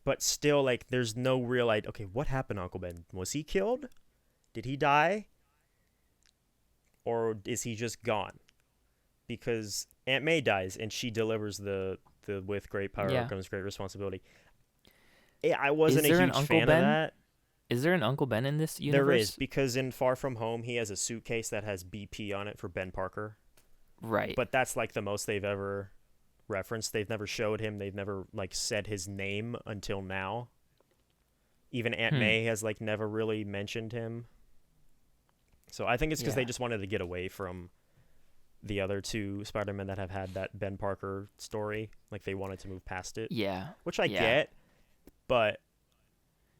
But still, like, there's no real idea. Okay, what happened to Uncle Ben? Was he killed? Did he die? Or is he just gone? Because Aunt May dies, and she delivers the with great power yeah. comes great responsibility. I wasn't a there an huge Uncle fan Ben? of that. Is there an Uncle Ben in this universe? There is, because in Far From Home, he has a suitcase that has BP on it for Ben Parker. Right. But that's like the most they've ever referenced. They've never showed him. They've never like said his name until now. Even Aunt May has like never really mentioned him. So I think it's because they Yeah. just wanted to get away from the other two Spider-Men that have had that Ben Parker story. Like, they wanted to move past it, Yeah. which I Yeah. get, but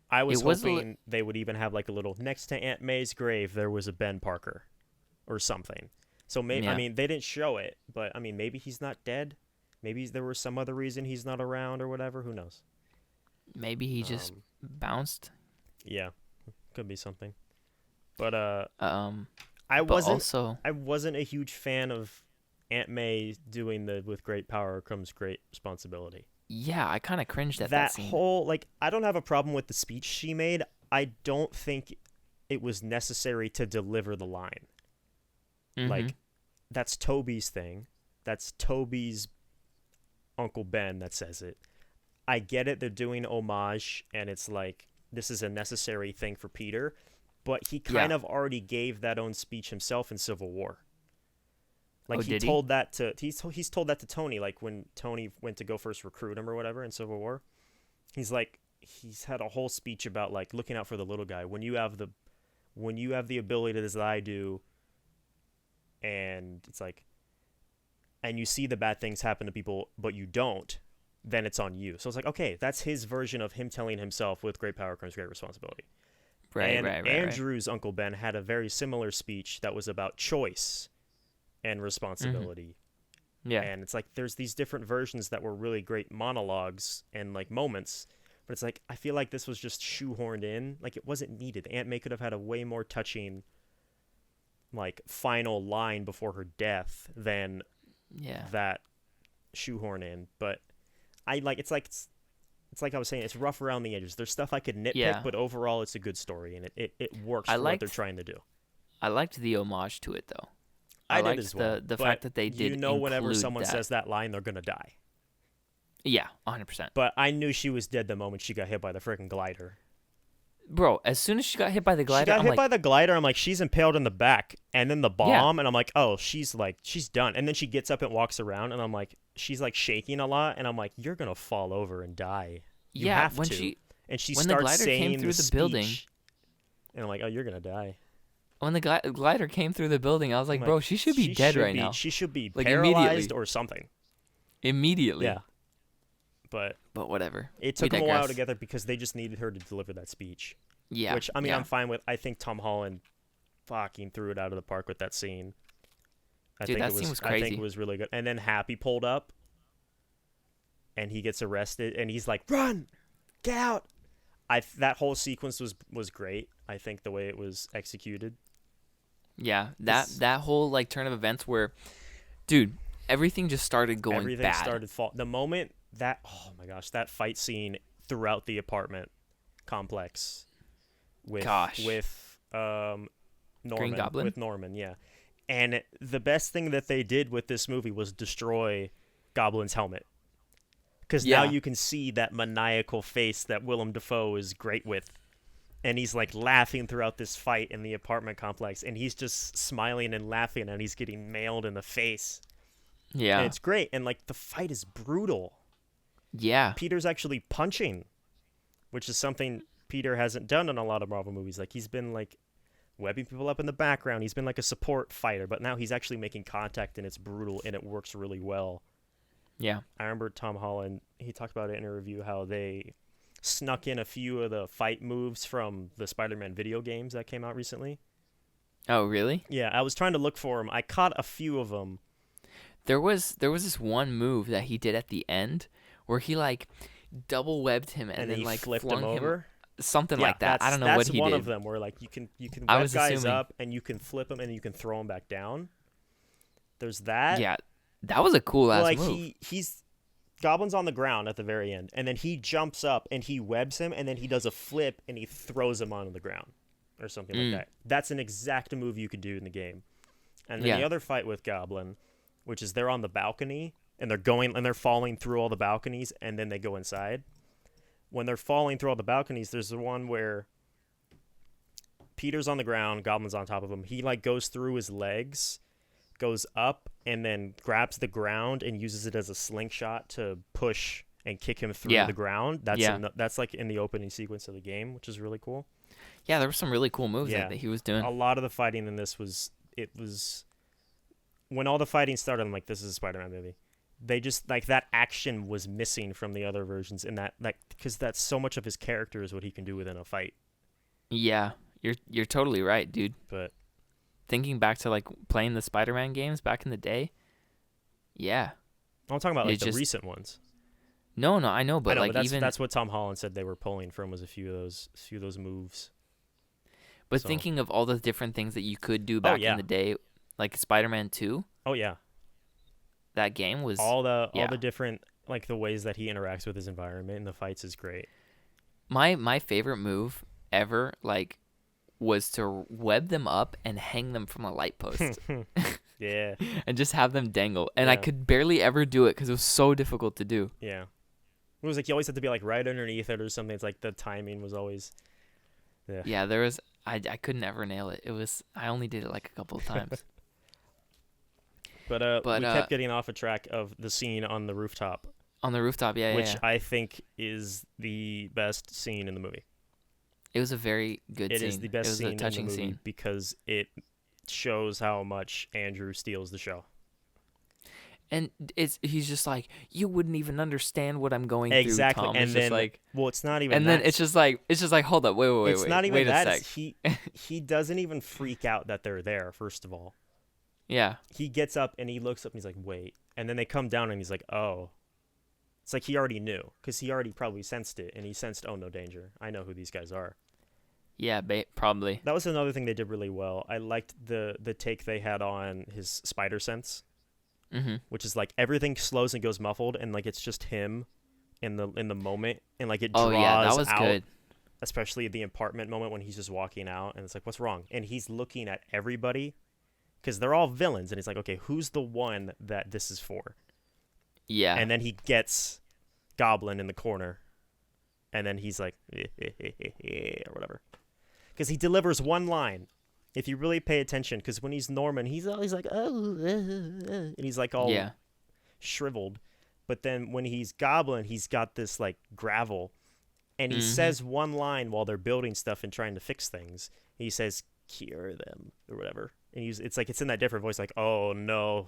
I was It was hoping they would even have like a little next to Aunt May's grave there was a Ben Parker or something. So I Yeah. mean, they didn't show it, but I mean, maybe he's not dead. Maybe there was some other reason he's not around or whatever. Who knows? Maybe he just bounced. Yeah, could be something. But Um, I but wasn't also, I wasn't a huge fan of Aunt May doing the "with great power comes great responsibility." yeah, I kind of cringed at that That scene. whole, like, I don't have a problem with the speech she made. I don't think it was necessary to deliver the line. Mhm. Like, that's Toby's thing. That's Toby's Uncle Ben that says it. I get it. They're doing homage, and it's like, this is a necessary thing for Peter. But he kind Yeah. of already gave that own speech himself in Civil War. Like, Oh, he did he? told that to he's told that to Tony, like when Tony went to go first recruit him or whatever in Civil War. He's like, he's had a whole speech about like looking out for the little guy. When you have the ability as I do, and it's like, and you see the bad things happen to people, but you don't, then it's on you. So it's like, okay, that's his version of him telling himself, with great power comes great responsibility. Right, And right. Andrew's Uncle Ben had a very similar speech that was about choice and responsibility. Yeah. And it's like, there's these different versions that were really great monologues and like moments, but it's like, I feel like this was just shoehorned in. Like, it wasn't needed. Aunt May could have had a way more touching, like, final line before her death than Yeah. that shoehorn in. But it's like I was saying, it's rough around the edges. There's stuff I could nitpick, Yeah. but overall it's a good story, and it works I for what liked- they're trying to do. I liked the homage to it though. I did liked as well. the but fact that they did. You know, whenever include someone that. says that line, they're gonna die. Yeah, 100%. But I knew she was dead the moment she got hit by the freaking glider. Bro, as soon as she got hit by the glider, She got I'm hit like, by the glider. I'm like, she's impaled in the back, and then the bomb, and I'm like, oh, she's done. And then she gets up and walks around, and I'm like, she's like shaking a lot, and I'm like, you're gonna fall over and die. You yeah, have when to. And she when the starts glider saying came through the building, speech, and I'm like, oh, you're gonna die. when the glider came through the building, I was like, I'm bro, she should be dead right now. She should be Like, paralyzed immediately. or something. Immediately. Yeah. But But whatever. it We took them a while digress. to get there because they just needed her to deliver that speech. Yeah. Which, I mean, yeah. I'm fine with. I think Tom Holland fucking threw it out of the park with that scene. Dude, that scene was crazy. I think it was really good. And then Happy pulled up, and he gets arrested, and he's like, "Run, get out!" That whole sequence was great. I think the way it was executed. Yeah, that whole like turn of events where, dude, everything just started going Everything bad. started fall. The moment that, oh my gosh, that fight scene throughout the apartment complex with Norman, Goblin? with Norman, yeah. And the best thing that they did with this movie was destroy Goblin's helmet. Because now Yeah. you can see that maniacal face that Willem Dafoe is great with. And he's like laughing throughout this fight in the apartment complex. And he's just smiling and laughing, and he's getting nailed in the face. Yeah. And it's great. And like the fight is brutal. Yeah. Peter's actually punching, which is something Peter hasn't done in a lot of Marvel movies. Like, he's been like webbing people up in the background. He's been like a support fighter, but now he's actually making contact, and it's brutal, and it works really well. Yeah. I remember Tom Holland, he talked about it in a review, how they snuck in a few of the fight moves from the Spider-Man video games that came out recently. Oh, really? Yeah, I was trying to look for them. I caught a few of them. There was this one move that he did at the end where he like double webbed him and then he like flipped flung him over. something like that. I don't know what he That's one did. of them where like you can I web was guys assuming- up, and you can flip them, and you can throw them back down. There's that. Yeah, that was a cool ass like move. he's Goblin's on the ground at the very end, and then he jumps up and he webs him, and then he does a flip and he throws him onto the ground or something like that. That's an exact move you could do in the game. And then the other fight with Goblin, which is they're on the balcony and they're falling through all the balconies, and then they go inside. When they're falling through all the balconies, there's the one where Peter's on the ground, Goblin's on top of him. He like goes through his legs, goes up, and then grabs the ground and uses it as a slingshot to push and kick him through the ground. That's like in the opening sequence of the game, which is really cool. Yeah, there were some really cool moves that he was doing. A lot of the fighting in this was when all the fighting started, I'm like, this is a Spider-Man movie. They just like that action was missing from the other versions, in that like because that's so much of his character is what he can do within a fight. Yeah, you're totally right, dude. But Thinking back to like playing the Spider-Man games back in the day, yeah. I'm talking about like It's the just- recent ones. No, I know, but I know, like but even that's what Tom Holland said they were pulling from, was a few of those moves. but so- thinking of all the different things that you could do back yeah. in the day, like Spider-Man 2, Oh yeah, that game was all the yeah. different like the ways that he interacts with his environment and the fights is great. my favorite move ever, like, was to web them up and hang them from a light post Yeah, and just have them dangle. And I Yeah. could barely ever do it because it was so difficult to do. yeah. It was like you always had to be like right underneath it or something. It's like the timing was always. Yeah, there was I couldn't ever nail it. I only did it like a couple of times. But we kept getting off a track of the scene on the rooftop, On the rooftop, which yeah. I think is the best scene in the movie. It was a very good It scene. is the best it was scene a touching in the movie scene. because it shows how much Andrew steals the show. And he's just like, you wouldn't even understand what I'm going Exactly, through, Tom. and It's then just like, well, it's not even. and then that. it's just like, hold up, wait, It's not even wait that. a It's sec. he doesn't even freak out that they're there. First of all, Yeah, he gets up and he looks up and he's like, wait, and then they come down and he's like, oh. It's like he already knew because he already probably sensed it, and he sensed, oh, no danger. I know who these guys are. yeah, probably. That was another thing they did really well. I liked the take they had on his spider sense, Mm-hmm. which is like everything slows and goes muffled, and like it's just him in the moment, and like it Oh draws yeah, that was out, good. especially the apartment moment when he's just walking out, and it's like, what's wrong? And he's looking at everybody because they're all villains, and he's like, okay, who's the one that this is for? Yeah, And then he gets Goblin in the corner, and then he's like, or whatever. Because he delivers one line. If you really pay attention, because when he's Norman, he's always like, oh, and he's like all yeah, shriveled. But then when he's Goblin, he's got this like gravel, and he Mhm. says one line while they're building stuff and trying to fix things. He says, cure them, or whatever. And it's like, it's in that different voice, like, oh no,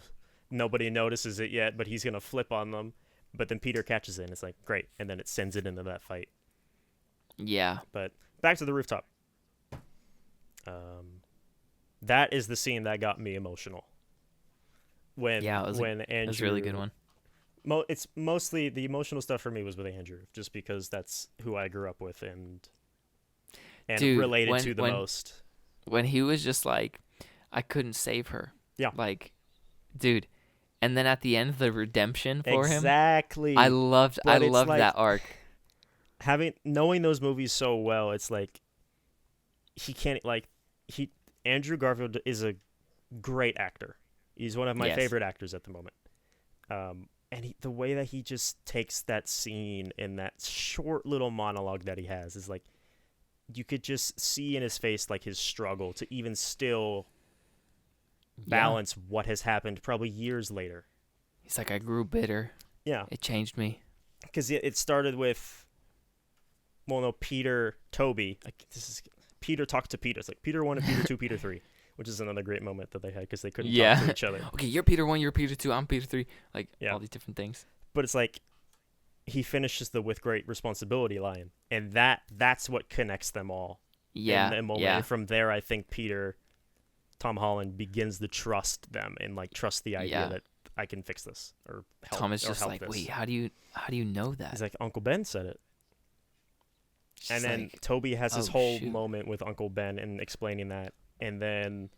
nobody notices it yet, but he's going to flip on them. But then Peter catches it, and it's like, great. And then it sends it into that fight. yeah. But back to the rooftop. That is the scene that got me emotional. When Yeah, it was when Andrew, It was a really good one. It's mostly the emotional stuff for me was with Andrew, just because that's who I grew up with and Dude, related to the most. When he was just like, I couldn't save her. Yeah. Like, dude. And then at the end, the redemption for him. Exactly. I loved But it's like- that arc. Knowing those movies so well, it's like he can't Andrew Garfield is a great actor. He's one of my Yes. favorite actors at the moment. And the way that he just takes that scene in that short little monologue that he has is like, you could just see in his face like his struggle to even still balance what has happened probably years later. He's like, I grew bitter. Yeah, It changed me. because it started with, Toby. Peter talked to Peter. It's like Peter 1 and Peter 2, Peter 3, which is another great moment that they had because they couldn't talk to each other. Okay, you're Peter 1, you're Peter 2, I'm Peter 3. Like, Yeah. all these different things. But it's like he finishes the with great responsibility line, and that's what connects them all. Yeah, In the moment. yeah. And from there, I think Tom Holland begins to trust them and like trust the idea Yeah. that I can fix this or help. Tom is or just help like, this. wait, how do you know that? He's like, Uncle Ben said it. Just And then like, Toby has his oh, whole shoot. moment with Uncle Ben and explaining that, and then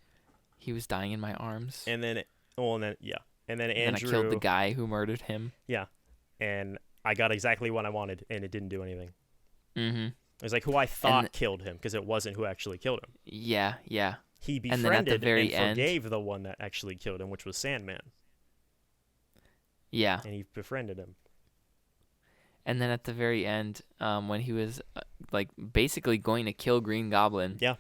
he was dying in my arms. and then Andrew. And then I killed the guy who murdered him. Yeah, and I got exactly what I wanted, and it didn't do anything. Mm-hmm. It was like who I thought killed him because it wasn't who actually killed him. Yeah, yeah. He And then at the befriended very and end- forgave the one that actually killed him, which was Sandman, Yeah. and he befriended him. And then at the very end, when he was like basically going to kill Green Goblin. Yeah.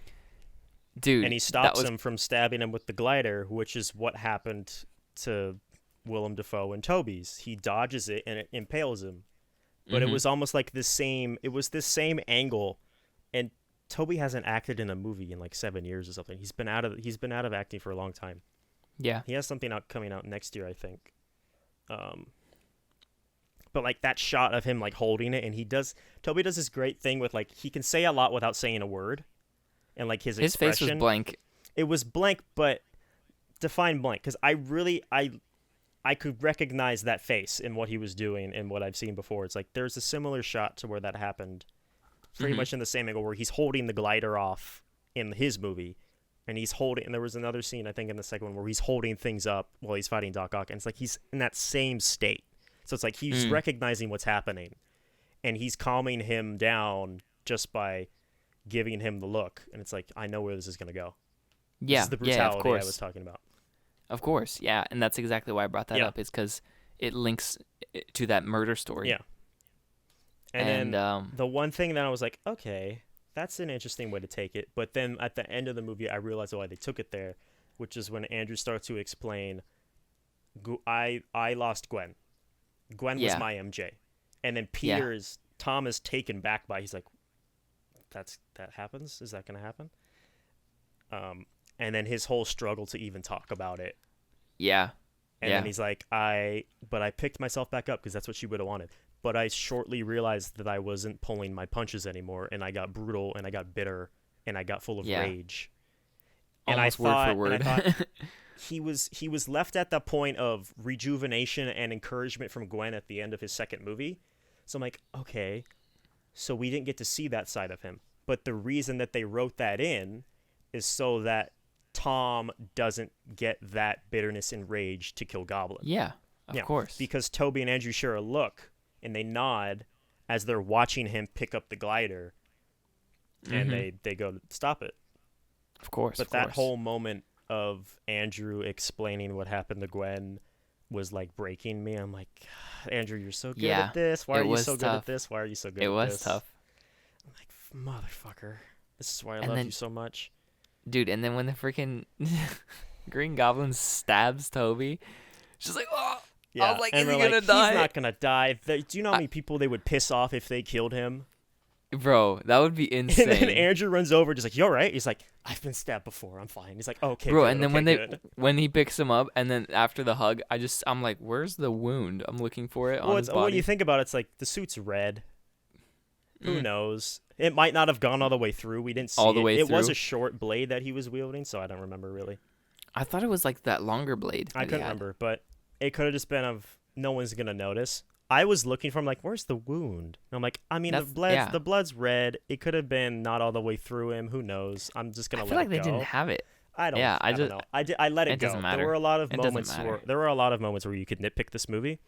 Dude. And he that stops was- him from stabbing him with the glider, which is what happened to Willem Dafoe and Toby's. He dodges it and it impales him. But it Mhm. was almost like this same angle, and Toby hasn't acted in a movie in like 7 years or something. He's been out of acting for a long time. Yeah. He has something coming out next year, I think. Um, but like that shot of him like holding it, and Toby does this great thing with like he can say a lot without saying a word, and like his Face was expression. blank. It was blank, but define blank, because I could recognize that face in what he was doing and what I've seen before. It's like there's a similar shot to where that happened, pretty much in the same angle where he's holding the glider off in his movie, and there was another scene I think in the second one where he's holding things up while he's fighting Doc Ock, and it's like he's in that same state. So it's like he's recognizing what's happening, and he's calming him down just by giving him the look, and it's like, I know where this is gonna go. Yeah, this is the brutality of course. I was talking about. Of course, yeah, and that's exactly why I brought that up. Is because it links to that murder story. Yeah. And then the one thing that I was like, okay, that's an interesting way to take it. But then at the end of the movie, I realized why they took it there, which is when Andrew starts to explain, I lost Gwen. Gwen was my MJ. And then Tom is taken back by, he's like, that happens? Is that going to happen? And then his whole struggle to even talk about it. Yeah. And then he's like, but I picked myself back up because that's what she would have wanted. But I shortly realized that I wasn't pulling my punches anymore, and I got brutal, and I got bitter, and I got full of rage. Almost word for word. And I thought he was left at the point of rejuvenation and encouragement from Gwen at the end of his second movie. So I'm like, okay, so we didn't get to see that side of him. But the reason that they wrote that in is so that Tom doesn't get that bitterness and rage to kill Goblin. Yeah, of course. Because Toby and Andrew share a look, and they nod as they're watching him pick up the glider, and they go to stop it. Of course. But that whole moment of Andrew explaining what happened to Gwen was like breaking me. I'm like, Andrew, you're so good at this. Why are you so good at this? Why are you so good at this? It was tough. I'm like, motherfucker. This is why I love you so much. Dude, and then when the freaking Green Goblin stabs Toby, she's like, oh! Yeah. I was like, and is he gonna die? He's not gonna die. Do you know how many people they would piss off if they killed him? Bro, that would be insane. And then Andrew runs over, just like, you all right? He's like, I've been stabbed before. I'm fine. He's like, okay, bro. good, And then okay, when he picks him up, and then after the hug, I'm like, where's the wound? I'm looking for it on his body. When you think about it, it's like the suit's red. Who knows? It might not have gone all the way through. We didn't see all the way it. through. It was a short blade that he was wielding, so I don't remember really. I thought it was like that longer blade. I couldn't remember, but it could have just been of no one's gonna notice. I was looking for him, like, where's the wound? And I'm like, I mean, the blood's red. It could have been not all the way through him. Who knows? I'm just gonna let it go. I feel like they didn't have it. I don't know. I let it go. Doesn't matter. There were a lot of moments where you could nitpick this movie.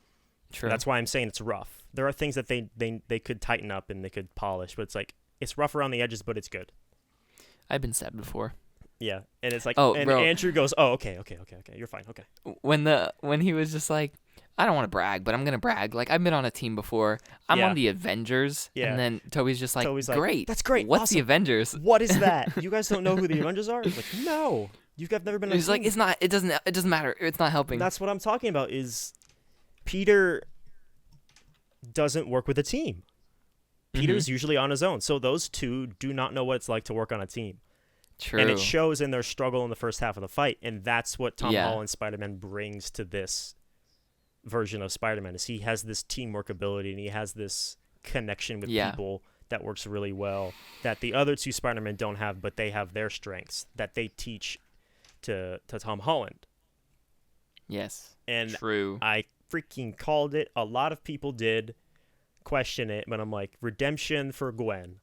True. That's why I'm saying it's rough. There are things that they could tighten up and they could polish, but it's like it's rough around the edges, but it's good. I've been stabbed before. Yeah, and it's like, bro. Andrew goes, oh, okay, you're fine, okay. When he was just like, I don't want to brag, but I'm gonna brag. Like, I've been on a team before. I'm on the Avengers, and then Toby's just like, great. That's great. What's awesome. the Avengers? What is that? You guys don't know who the Avengers are? Like, no, you've never been. He's like, it's not. It doesn't matter. It's not helping. That's what I'm talking about. Is Peter doesn't work with a team. Peter's usually on his own. So those two do not know what it's like to work on a team. True. And it shows in their struggle in the first half of the fight. And that's what Tom Holland's Spider-Man brings to this version of Spider-Man, is he has this teamwork ability and he has this connection with people that works really well that the other two Spider-Men don't have, but they have their strengths that they teach to Tom Holland. Yes. And true. I freaking called it. A lot of people did question it, but I'm like, redemption for Gwen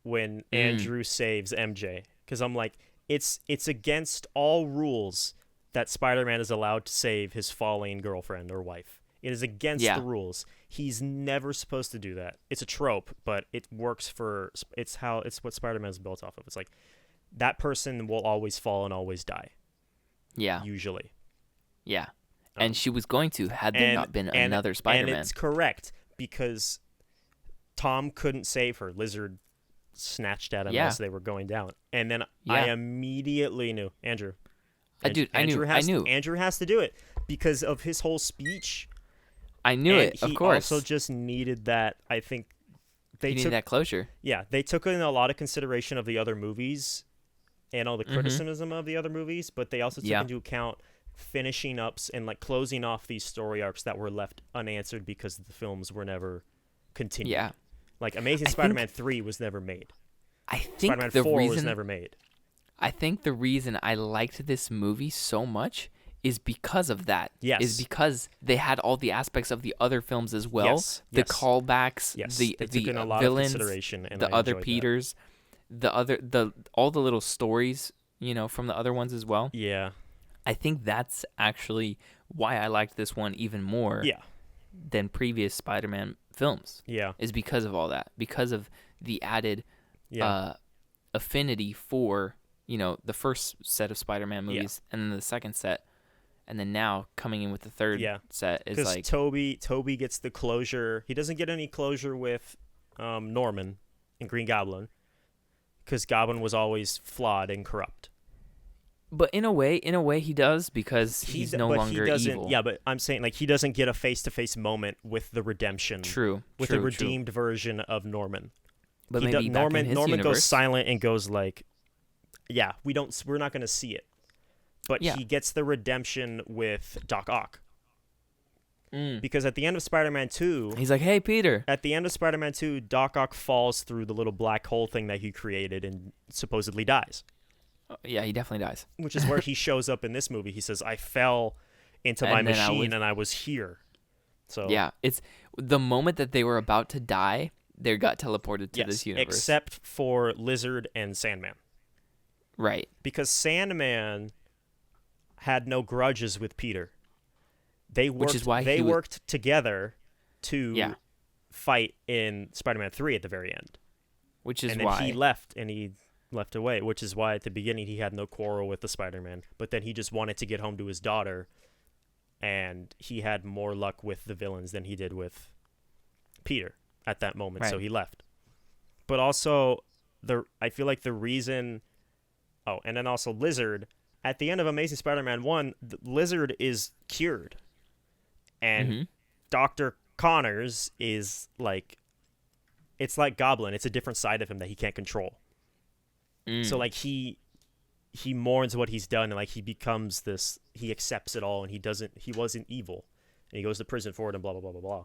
when Andrew saves MJ, because I'm like, it's against all rules that Spider-Man is allowed to save his falling girlfriend or wife. It is against the rules. He's never supposed to do that. It's a trope, but it works it's what Spider-Man is built off of. It's like that person will always fall and always die. Yeah. Usually. Yeah. And she was going to, had there not been another Spider-Man. And it's correct, because Tom couldn't save her. Lizard snatched at him as they were going down. And then I immediately knew, Andrew. I knew. Andrew has to do it because of his whole speech. I knew it, of course. He also just needed that, I think. He needed that closure. Yeah, they took in a lot of consideration of the other movies and all the criticism of the other movies, but they also took into account finishing ups and like closing off these story arcs that were left unanswered because the films were never continued. Yeah. Like Amazing Spider-Man 3 was never made. I think Spider-Man the 4 reason was never made. I think the reason I liked this movie so much is because of that. Yes. Is because they had all the aspects of the other films as well. Yes, The callbacks, Yes, the they took in a lot villains, of consideration, and the I other enjoyed that. Peters, all the little stories, from the other ones as well. Yeah. I think that's actually why I liked this one even more Yeah. than previous Spider-Man films. Yeah. Is because of all that. Because of the added Yeah. affinity for, the first set of Spider-Man movies and then the second set. And then now coming in with the third set is like... Because Toby gets the closure. He doesn't get any closure with Norman and Green Goblin. Because Goblin was always flawed and corrupt. But in a way he does, because he's no longer evil. Yeah, but I'm saying like he doesn't get a face-to-face moment with the redemption. True. With a redeemed version of Norman. But maybe Norman universe, goes silent and goes like, yeah, we're not going to see it. But he gets the redemption with Doc Ock. Because at the end of Spider-Man 2... He's like, hey, Peter. At the end of Spider-Man 2, Doc Ock falls through the little black hole thing that he created and supposedly dies. Yeah, he definitely dies. Which is where he shows up in this movie. He says, I fell into my machine and I was here. So yeah, it's the moment that they were about to die, they got teleported to this universe. Except for Lizard and Sandman. Right. Because Sandman had no grudges with Peter. They worked together to fight in Spider-Man 3 at the very end. Which is why. And then he left away, which is why at the beginning he had no quarrel with the Spider-Man. But then he just wanted to get home to his daughter, and he had more luck with the villains than he did with Peter at that moment, so he left. But also, I feel like the reason... Oh, and then also Lizard. At the end of Amazing Spider-Man 1, Lizard is cured. And Dr. Connors is like... It's like Goblin. It's a different side of him that he can't control. So, like, he mourns what he's done, and, like, he becomes this... He accepts it all, and he wasn't evil. And he goes to prison for it, and blah, blah, blah, blah, blah.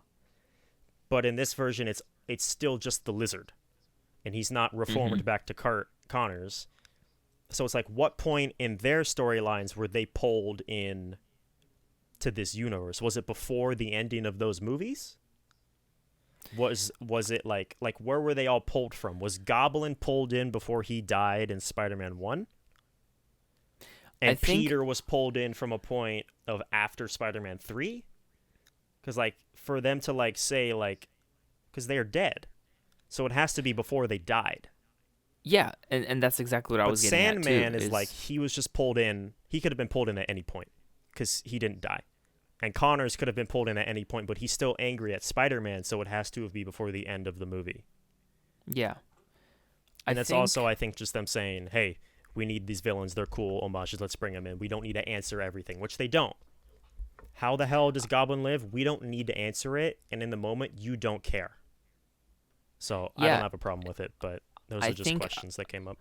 But in this version, it's still just the Lizard. And he's not reformed back to Connors. So it's like, what point in their storylines were they pulled in to this universe? Was it before the ending of those movies? Was it like where were they all pulled from? Was Goblin pulled in before he died in Spider-Man 1? And Peter was pulled in from a point of after Spider-Man 3? Because, like, for them to, like, say, like... Because they are dead. So it has to be before they died. Yeah, and that's exactly what I was getting at, too. Sandman is like, he was just pulled in. He could have been pulled in at any point because he didn't die. And Connors could have been pulled in at any point, but he's still angry at Spider-Man, so it has to be before the end of the movie. Yeah. And that's also, I think, just them saying, hey, we need these villains. They're cool homages. Let's bring them in. We don't need to answer everything, which they don't. How the hell does Goblin live? We don't need to answer it, and in the moment, you don't care. So I don't have a problem with it, but those are just questions that came up.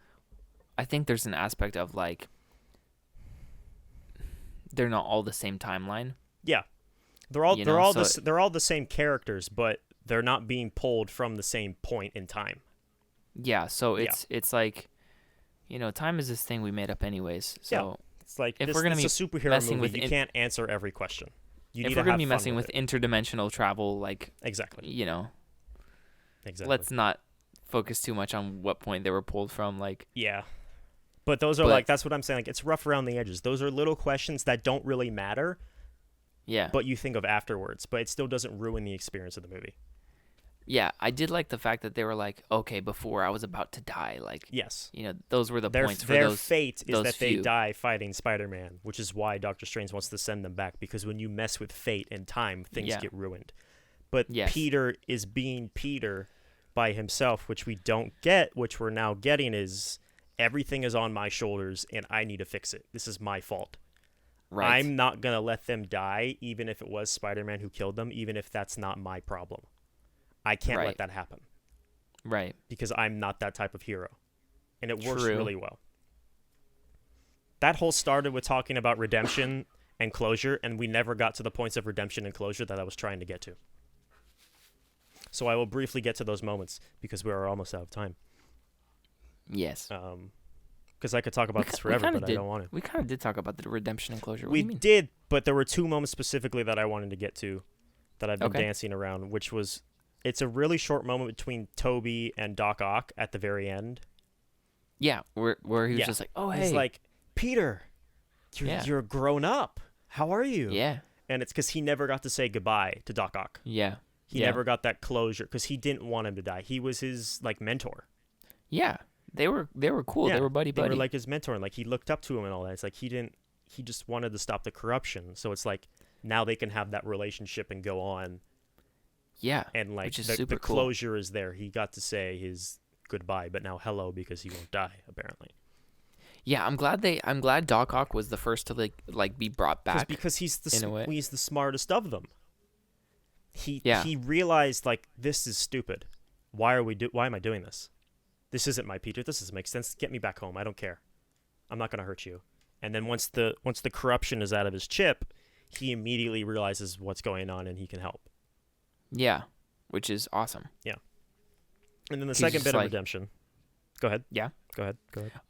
I think there's an aspect of, like, they're not all the same timeline. Yeah, they're all the same characters, but they're not being pulled from the same point in time. Yeah, so it's like, time is this thing we made up anyways. So it's like if we're gonna be a superhero movie, you can't answer every question. If we're gonna be messing with interdimensional travel, like exactly, exactly, let's not focus too much on what point they were pulled from. Like but those are that's what I'm saying. Like, it's rough around the edges. Those are little questions that don't really matter. Yeah. But you think of afterwards, but it still doesn't ruin the experience of the movie. Yeah, I did like the fact that they were like, okay, before I was about to die, like, yes, those were the points for their those. Fate is that few. They die fighting Spider-Man, which is why Doctor Strange wants to send them back, because when you mess with fate and time, things get ruined. But Peter is being Peter by himself, which we don't get, which we're now getting is everything is on my shoulders and I need to fix it. This is my fault. Right. I'm not going to let them die, even if it was Spider-Man who killed them, even if that's not my problem. I can't let that happen. Right. Because I'm not that type of hero. And it works really well. That whole started with talking about redemption and closure, and we never got to the points of redemption and closure that I was trying to get to. So I will briefly get to those moments because we are almost out of time. Yes. Because I could talk about this forever, but I don't want to. We kind of did talk about the redemption and closure. What We do you mean? did, but there were two moments specifically that I wanted to get to that I've been Okay. dancing around, which was, it's a really short moment between Toby and Doc Ock at the very end. Yeah, where he was Yeah. just like, oh, hey. He's like, Peter, Yeah. you're grown up. How are you? Yeah. And it's because he never got to say goodbye to Doc Ock. Yeah. He Yeah. never got that closure because he didn't want him to die. He was his like mentor. Yeah. They were cool. Yeah, They were buddy. They were like his mentor, and like he looked up to him and all that. It's like he just wanted to stop the corruption. So it's like now they can have that relationship and go on. Yeah. And like Which is the super cool. closure is there. He got to say his goodbye, but now hello because he won't die apparently. Yeah, I'm glad Doc Ock was the first to like be brought back. Because he's in a way. he's the smartest of them. He realized like this is stupid. Why am I doing this? This isn't my Peter. This doesn't make sense. Get me back home. I don't care. I'm not gonna hurt you. And then once the corruption is out of his chip, he immediately realizes what's going on and he can help. Yeah, which is awesome. Yeah. And then the He's second just bit of like- redemption. Go ahead. Yeah. Go ahead.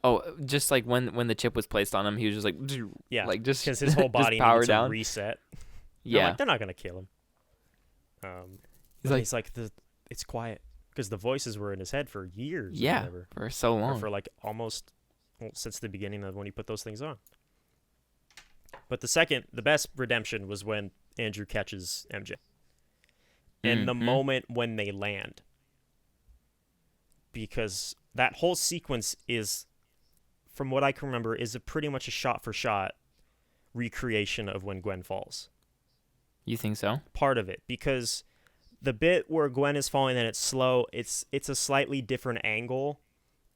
Oh, just like when the chip was placed on him, he was just like, Yeah. like just Because his whole body just power needs down. to reset. Yeah. Like, they're not gonna kill him. He's like, it's quiet because the voices were in his head for years. Or yeah, whatever. for so Or long. for like almost since the beginning of when he put those things on. But the best redemption was when Andrew catches MJ. And the Mhm. moment when they land. Because that whole sequence is, from what I can remember, is pretty much a shot-for-shot recreation of when Gwen falls. You think so? Part of it. Because the bit where Gwen is falling and it's slow, it's a slightly different angle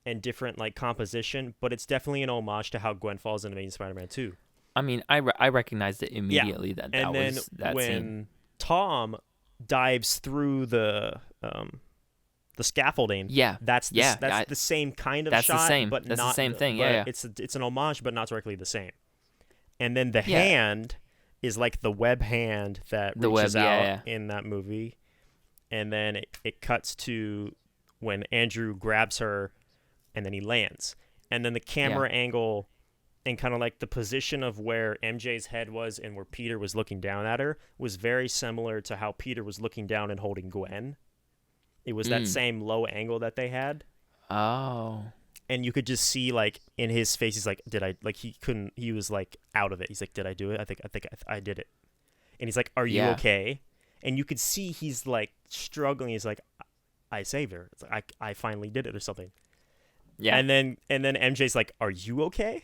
and different like composition, but it's definitely an homage to how Gwen falls in Amazing Spider-Man 2. I mean, I recognized it immediately that And then was that when scene. Tom dives through the scaffolding, Yeah. that's the same kind of that's the shot, same. but That's the not same thing, but yeah. It's an homage, but not directly the same. And then the Yeah. hand is like the web hand that The reaches web, out yeah. in that movie, and then it cuts to when Andrew grabs her, and then he lands, and then the camera angle and kind of like the position of where MJ's head was and where Peter was looking down at her was very similar to how Peter was looking down and holding Gwen. It was that same low angle that they had. Oh. And you could just see like in his face, he's like, he was like out of it. He's like, did I do it? I think I did it. And he's like, are you okay? And you could see he's like struggling. He's like, I saved her. It's like, I finally did it or something. Yeah. And then MJ's like, are you okay?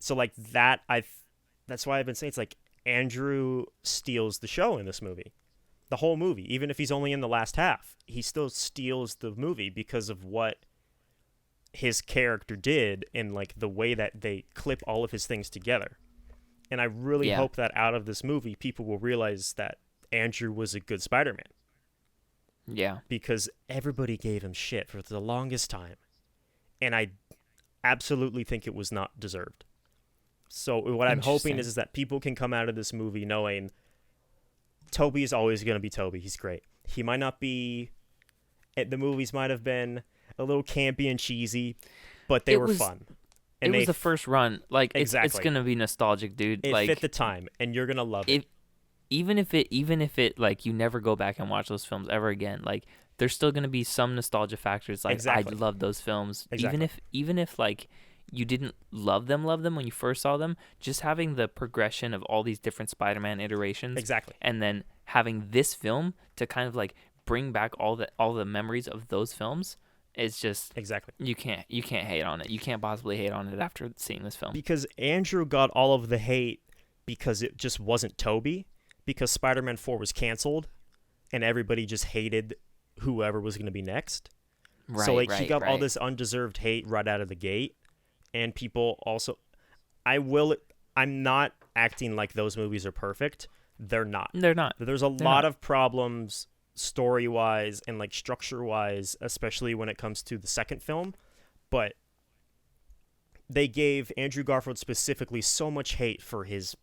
So like that's why I've been saying it's like Andrew steals the show in this movie. The whole movie, even if he's only in the last half, he still steals the movie because of what his character did and like the way that they clip all of his things together. And I really hope that out of this movie, people will realize that Andrew was a good Spider-Man. Yeah. Because everybody gave him shit for the longest time. And I absolutely think it was not deserved. So what I'm hoping is that people can come out of this movie knowing Toby is always going to be Toby. He's great. He might not be... The movies might have been a little campy and cheesy, but they were fun. And it was the first run. Like, Exactly. it's going to be nostalgic, dude. It like, fit the time, and you're going to love it. Even if it, like, you never go back and watch those films ever again, like, there's still going to be some nostalgia factors. Like, Exactly. I love those films. Exactly. Even if, like, you didn't love them when you first saw them, just having the progression of all these different Spider-Man iterations. Exactly. And then having this film to kind of, like, bring back all the memories of those films is just... Exactly. You can't hate on it. You can't possibly hate on it after seeing this film. Because Andrew got all of the hate because it just wasn't Toby, because Spider-Man 4 was canceled, and everybody just hated whoever was going to be next. Right, so, like, he got all right. this undeserved hate right out of the gate, and people also... I'm not acting like those movies are perfect. They're not. They're not. There's a lot of problems story-wise and, like, structure-wise, especially when it comes to the second film, but they gave Andrew Garfield specifically so much hate for his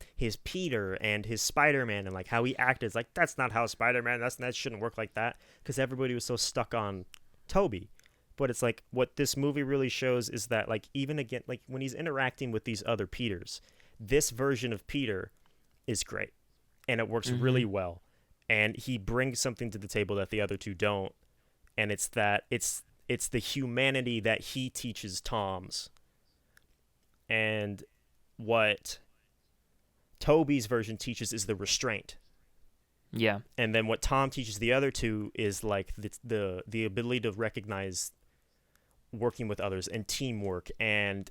Peter and his Spider-Man and like how he acted. It's like, that's not how Spider-Man, that shouldn't work like that, because everybody was so stuck on Toby. But it's like, what this movie really shows is that, like, even again, like when he's interacting with these other Peters, this version of Peter is great and it works really well, and he brings something to the table that the other two don't, and it's that it's the humanity that he teaches Tom's. And what Toby's version teaches is the restraint. Yeah. And then what Tom teaches the other two is like the ability to recognize working with others and teamwork and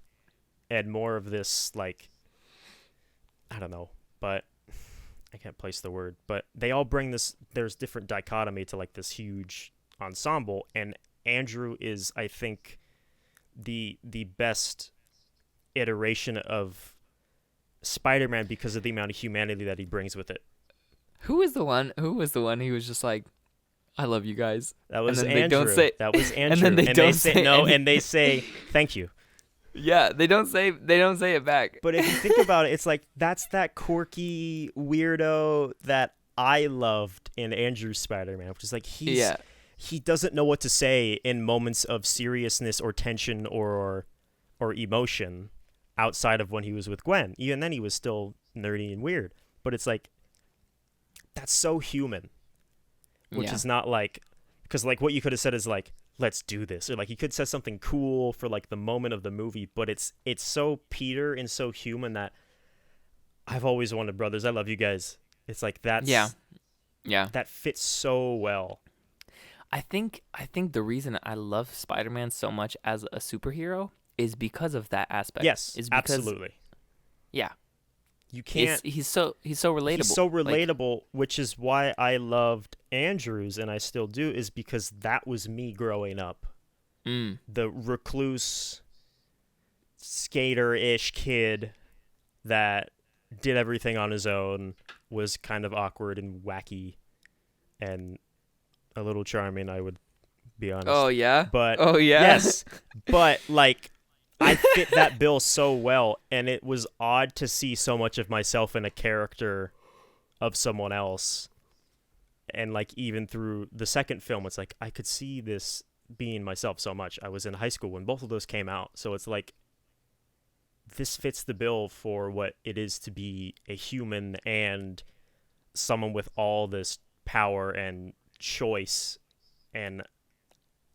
more of this, like, I don't know, but I can't place the word, but they all bring this, there's different dichotomy to like this huge ensemble, and Andrew is, I think, the best iteration of Spider-Man because of the amount of humanity that he brings with it. Who was the one who was just like, I love you guys? That was and then Andrew. They don't say, that was Andrew. And then they don't say say no, anything. and they say thank you. Yeah, they don't say it back. But if you think about it, it's like, that's that quirky weirdo that I loved in Andrew's Spider-Man, which is like he doesn't know what to say in moments of seriousness or tension or emotion outside of when he was with Gwen. Even then he was still nerdy and weird. But it's like, that's so human. Which is not like, because like what you could have said is like, let's do this, or like you could say something cool for like the moment of the movie, but it's so Peter and so human that I've always wanted brothers. I love you guys. It's like, that's that fits so well. I think the reason I love Spider-Man so much as a superhero is because of that aspect. Yes, is because, absolutely. Yeah. You can't. He's so relatable. He's so relatable, which is why I loved Andrews, and I still do, is because that was me growing up. The recluse, skater-ish kid that did everything on his own, was kind of awkward and wacky, and a little charming, I would be honest. Oh yeah. But yes. But like, I fit that bill so well, and it was odd to see so much of myself in a character of someone else. And like, even through the second film, it's like I could see this being myself so much. I was in high school when both of those came out, so it's like, this fits the bill for what it is to be a human and someone with all this power and choice and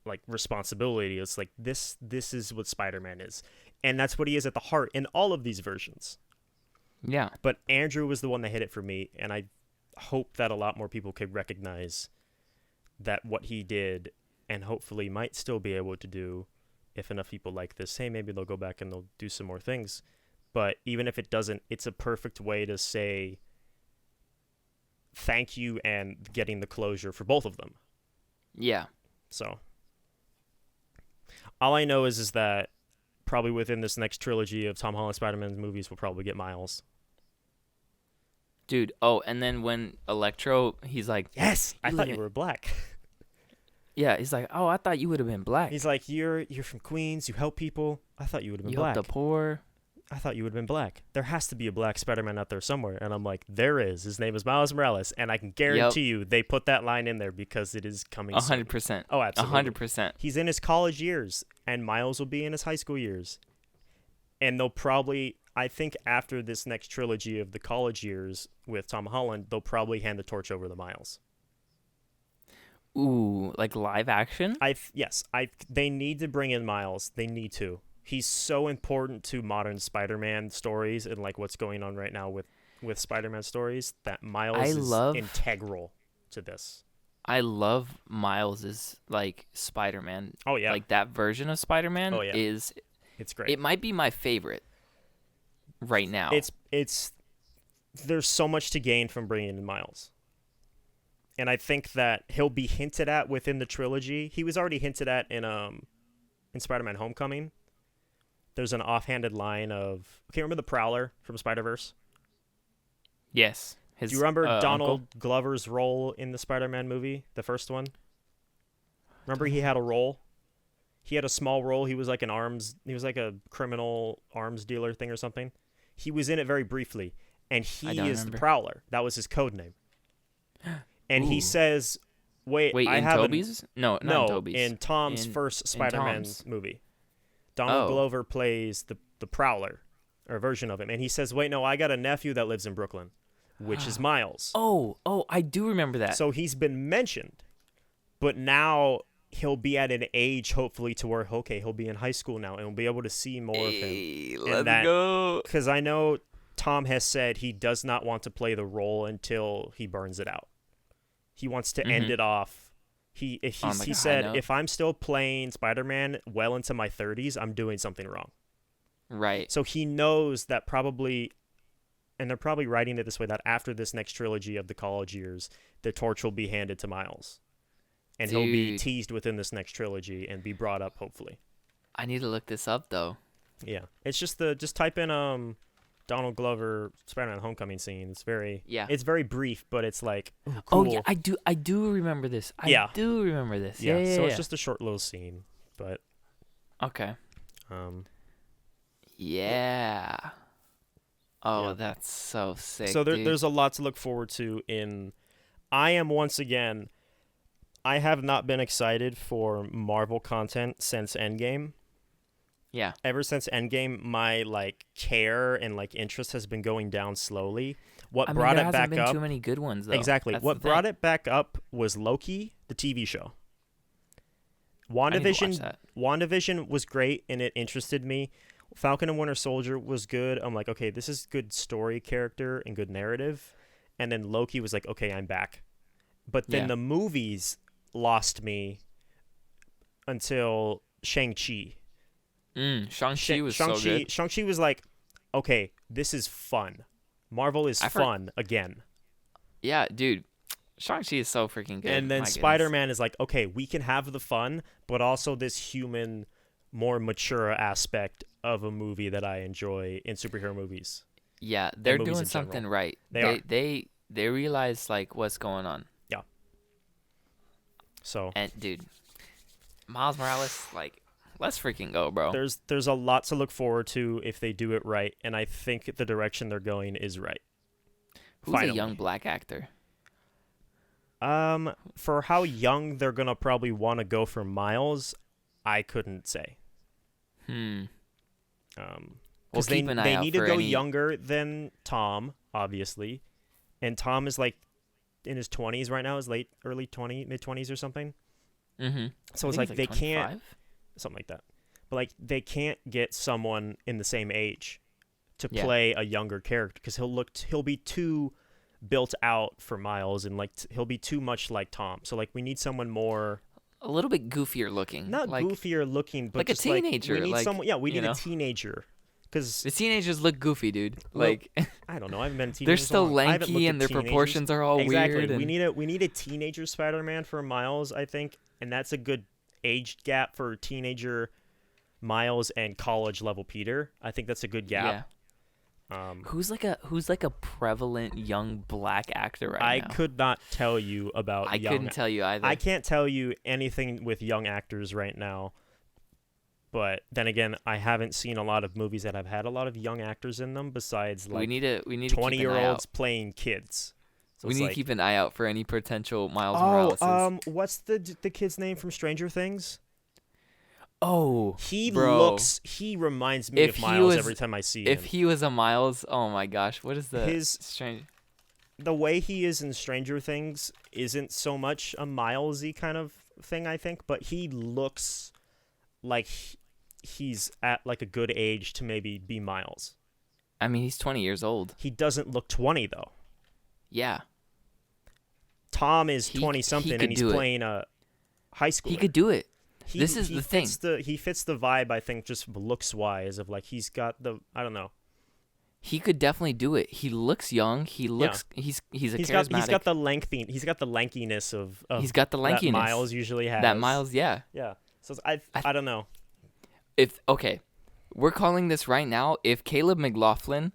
like responsibility. It's like, this is what Spider-Man is, and that's what he is at the heart in all of these versions. Yeah. But Andrew was the one that hit it for me, and I hope that a lot more people could recognize that what he did, and hopefully might still be able to do, if enough people like this. Hey, maybe they'll go back and they'll do some more things. But even if it doesn't, it's a perfect way to say thank you and getting the closure for both of them. Yeah. So all I know is that probably within this next trilogy of Tom Holland Spider-Man movies, we'll probably get Miles. Dude, and then when Electro, he's like, yes, I thought you were black. Yeah, he's like, oh, I thought you would have been black. He's like, you're from Queens, you help people. I thought you would have been you black. help the poor. I thought you would have been black. There has to be a black Spider-Man out there somewhere. And I'm like, there is. His name is Miles Morales. And I can guarantee you they put that line in there because it is coming 100%. soon. Oh, absolutely. 100%. He's in his college years, and Miles will be in his high school years. And they'll probably, I think after this next trilogy of the college years with Tom Holland, they'll probably hand the torch over to Miles. Ooh, like live action? Yes, they need to bring in Miles. They need to. He's so important to modern Spider-Man stories and like what's going on right now with Spider-Man stories, that Miles is integral to this. I love Miles's like Spider-Man. Oh yeah. Like that version of Spider-Man it's great. It might be my favorite right now. It's there's so much to gain from bringing in Miles. And I think that he'll be hinted at within the trilogy. He was already hinted at in Spider-Man Homecoming. There's an offhanded line of, okay, remember the Prowler from Spider-Verse? Yes. Do you remember Donald uncle? Glover's role in the Spider-Man movie, the first one? Remember he had a role? He had a small role. He was like a criminal arms dealer thing or something. He was in it very briefly, and I he don't is the remember. Prowler. That was his code name. And he Ooh. says, "Wait, Wait, I in have Toby's? No, not in no Toby's. in Tom's In- first in Spider-Man Tom's. movie. Donald Oh. Glover plays the Prowler, or a version of him, and he says, "Wait, no, I got a nephew that lives in Brooklyn, which is Miles." Oh, I do remember that. So he's been mentioned, but now he'll be at an age, hopefully, to where he'll be in high school now, and we'll be able to see more of him. Hey, And let's go. Because I know Tom has said he does not want to play the role until he burns it out. He wants to end it off. He said, note. if I'm still playing Spider-Man well into my 30s, I'm doing something wrong. Right. So he knows that probably, and they're probably writing it this way, that after this next trilogy of the college years, the torch will be handed to Miles. And he'll be Dude. teased within this next trilogy and be brought up, hopefully. I need to look this up though. Yeah. It's just type in Donald Glover Spider-Man Homecoming scene. It's very brief, but it's like, ooh, cool. Oh yeah, I do remember this. I do remember this. Yeah. So it's just a short little scene, but okay. um Yeah. Oh, Yeah. that's so sick. so dude. there's a lot to look forward to I have not been excited for Marvel content since Endgame. Yeah. Ever since Endgame, my care and interest has been going down slowly. What brought there it hasn't back been up? too many good ones though. Exactly. That's What the brought thing. it back up was Loki, the TV show. I need to watch that. WandaVision was great and it interested me. Falcon and Winter Soldier was good. I'm like, okay, this is good story character and good narrative. And then Loki was like, okay, I'm back. But then the movies lost me until Shang-Chi. Shang-Chi was so good. Shang-Chi was like, okay, this is fun. Marvel is fun again. Yeah, dude. Shang-Chi is so freaking good. And then My goodness. Spider-Man is like, okay, we can have the fun, but also this human, more mature aspect of a movie that I enjoy in superhero movies. Yeah, they're movies doing in general. something right. They They realize what's going on. Yeah. So And dude, Miles Morales, let's freaking go, bro. there's a lot to look forward to if they do it right, and I think the direction they're going is right. Who's Finally. a young black actor? For how young they're gonna probably want to go for Miles, I couldn't say. We'll Because keep an eye they out need to for go any- younger than Tom, obviously, and Tom is in his 20s right now, early 20s, mid 20s or something. Mm-hmm. So it's they can't something like that, but they can't get someone in the same age to play a younger character because he'll be too built out for Miles and he'll be too much like Tom. So we need someone more. A little bit goofier looking. Not goofier looking, but like a just teenager. we need someone. Yeah, we need know? a teenager. Because The teenagers look goofy, dude. Well, I don't know. I haven't been a teenager. They're so still long. I haven't lanky looked and at their teenagers. proportions are all Exactly. weird. We need a teenager Spider-Man for Miles, I think, and that's a good age gap for teenager Miles and college level Peter. I think that's a good gap. Yeah. Who's like a prevalent young black actor right now? I could not tell you about. I couldn't tell you either. I can't tell you anything with young actors right now. But then again, I haven't seen a lot of movies that have had a lot of young actors in them besides we need to 20-year-olds playing kids. So we it's need to keep an eye out for any potential Miles Morales. What's the kid's name from Stranger Things? Oh, He bro. he reminds me of Miles every time I see him. If he was a Miles, oh my gosh, what is His- strange? The way he is in Stranger Things isn't so much a Milesy kind of thing, I think, but he looks like he's at a good age to maybe be Miles. I mean, he's 20 years old. He doesn't look 20 though. Yeah. Tom is He 20 something could and he's do it. playing a high schooler. He could do it. He This is the thing. He fits the vibe, I think, just looks wise of he's got the, I don't know. He could definitely do it. He looks young. He looks he's charismatic. He's got the lankiness of He's got the lankiness that Miles usually has. That Miles, yeah. Yeah. So I don't know. We're calling this right now. If Caleb McLaughlin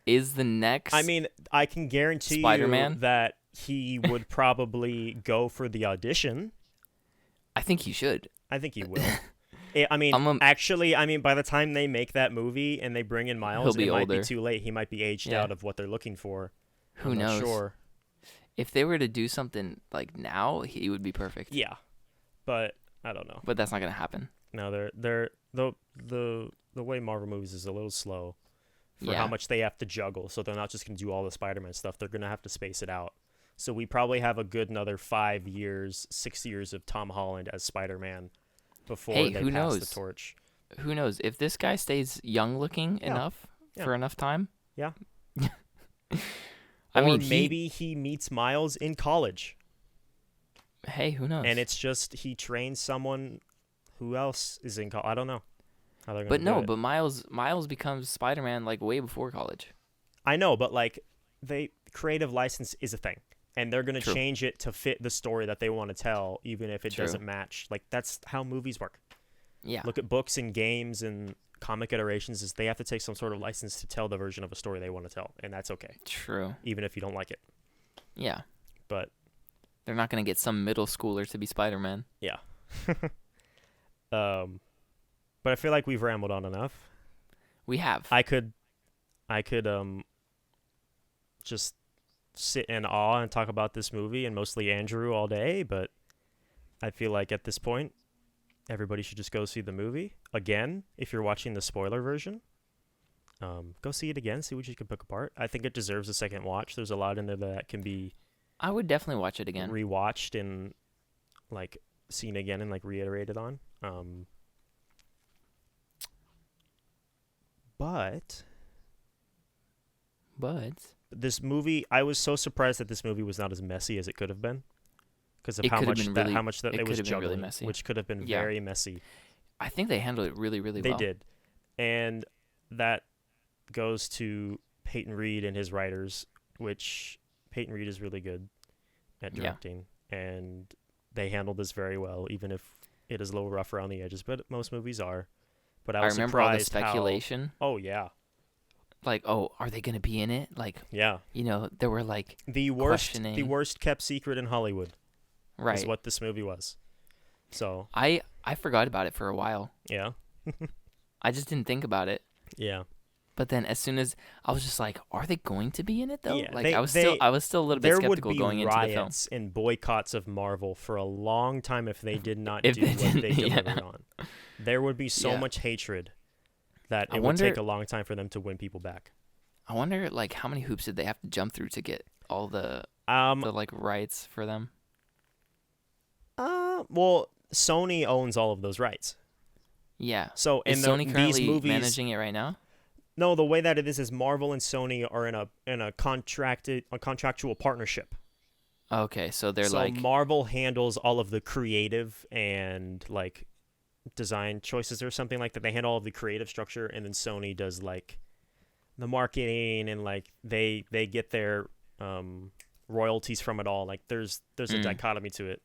is the next, I mean, I can guarantee Spider-Man? you that he would probably go for the audition. I think he should. I think he will. I mean, I'm a, actually, I mean, by the time they make that movie and they bring in he'll Miles, be it might be older. too late. He might be aged Yeah. out of what they're looking for. Who I'm not knows? sure. If they were to do something like now, he would be perfect. Yeah, but I don't know. But that's not gonna happen. No, the way Marvel movies is a little slow for how Yeah. much they have to juggle. So they're not just gonna do all the Spider-Man stuff. They're gonna have to space it out. So we probably have a good another 5 years, 6 years of Tom Holland as Spider-Man before Hey, they who pass the knows? torch. Who knows? If this guy stays young looking Yeah. enough Yeah. for enough time. Yeah. I or mean, maybe he meets Miles in college, hey, who knows? and it's just he trains someone who else is in college. I don't know how they're gonna But do no, it. but Miles becomes Spider-Man like way before college. I know, but like creative license is a thing, and they're gonna True. change it to fit the story that they want to tell, even if it True. doesn't match. Like that's how movies work. Yeah. Look at books and games and comic iterations. Is they have to take some sort of license to tell the version of a story they want to tell, and that's okay, True. even if you don't like it. Yeah. But They're not gonna get some middle schooler to be Spider-Man. yeah. But I feel like we've rambled on enough. We have. I could just sit in awe and talk about this movie and mostly Andrew all day, but I feel like at this point everybody should just go see the movie again. If you're watching the spoiler version, go see it again, see what you can pick apart. I think it deserves a second watch. There's a lot in there that can be I would definitely watch it again. rewatched and like seen again and like reiterated on. But this movie, I was so surprised that this movie was not as messy as it could have been, because of It how could have much been that really- how much that it it was could have been really juggling, messy. which could have been Yeah. very messy. I think they handled it really, really They well. did, and that goes to Peyton Reed and his writers, which Peyton Reed is really good at Yeah. directing, and they handled this very well, even if it is a little rough around the edges, but most movies are. But I I was remember all the surprised how- speculation. oh yeah, Like, oh, are they gonna be in it? Like, yeah. there were like The questioning. worst kept secret in Hollywood right. is what this movie was. So I forgot about it for a while. yeah, I just didn't think about it. yeah. But then as soon as I was just like, are they going to be in it though? Yeah, like they- I was still a little bit There would skeptical be going into the film. riots and boycotts of Marvel for a long time if they did not If do they what they didn't, yeah. delivered on. There would be so Yeah. much hatred that I it would take wonder- a long time for them to win people back. I wonder like how many hoops did they have to jump through to get all the like rights for them? Well, Sony owns all of those rights. Yeah. So in Is Sony these currently movies, managing it right now? no, the way that it is Marvel and Sony are in a contractual partnership. Okay, so they're So like Marvel handles all of the creative and like design choices or something like that. They handle all of the creative structure, and then Sony does like the marketing and like they get their royalties from it all. Like there's a dichotomy to it.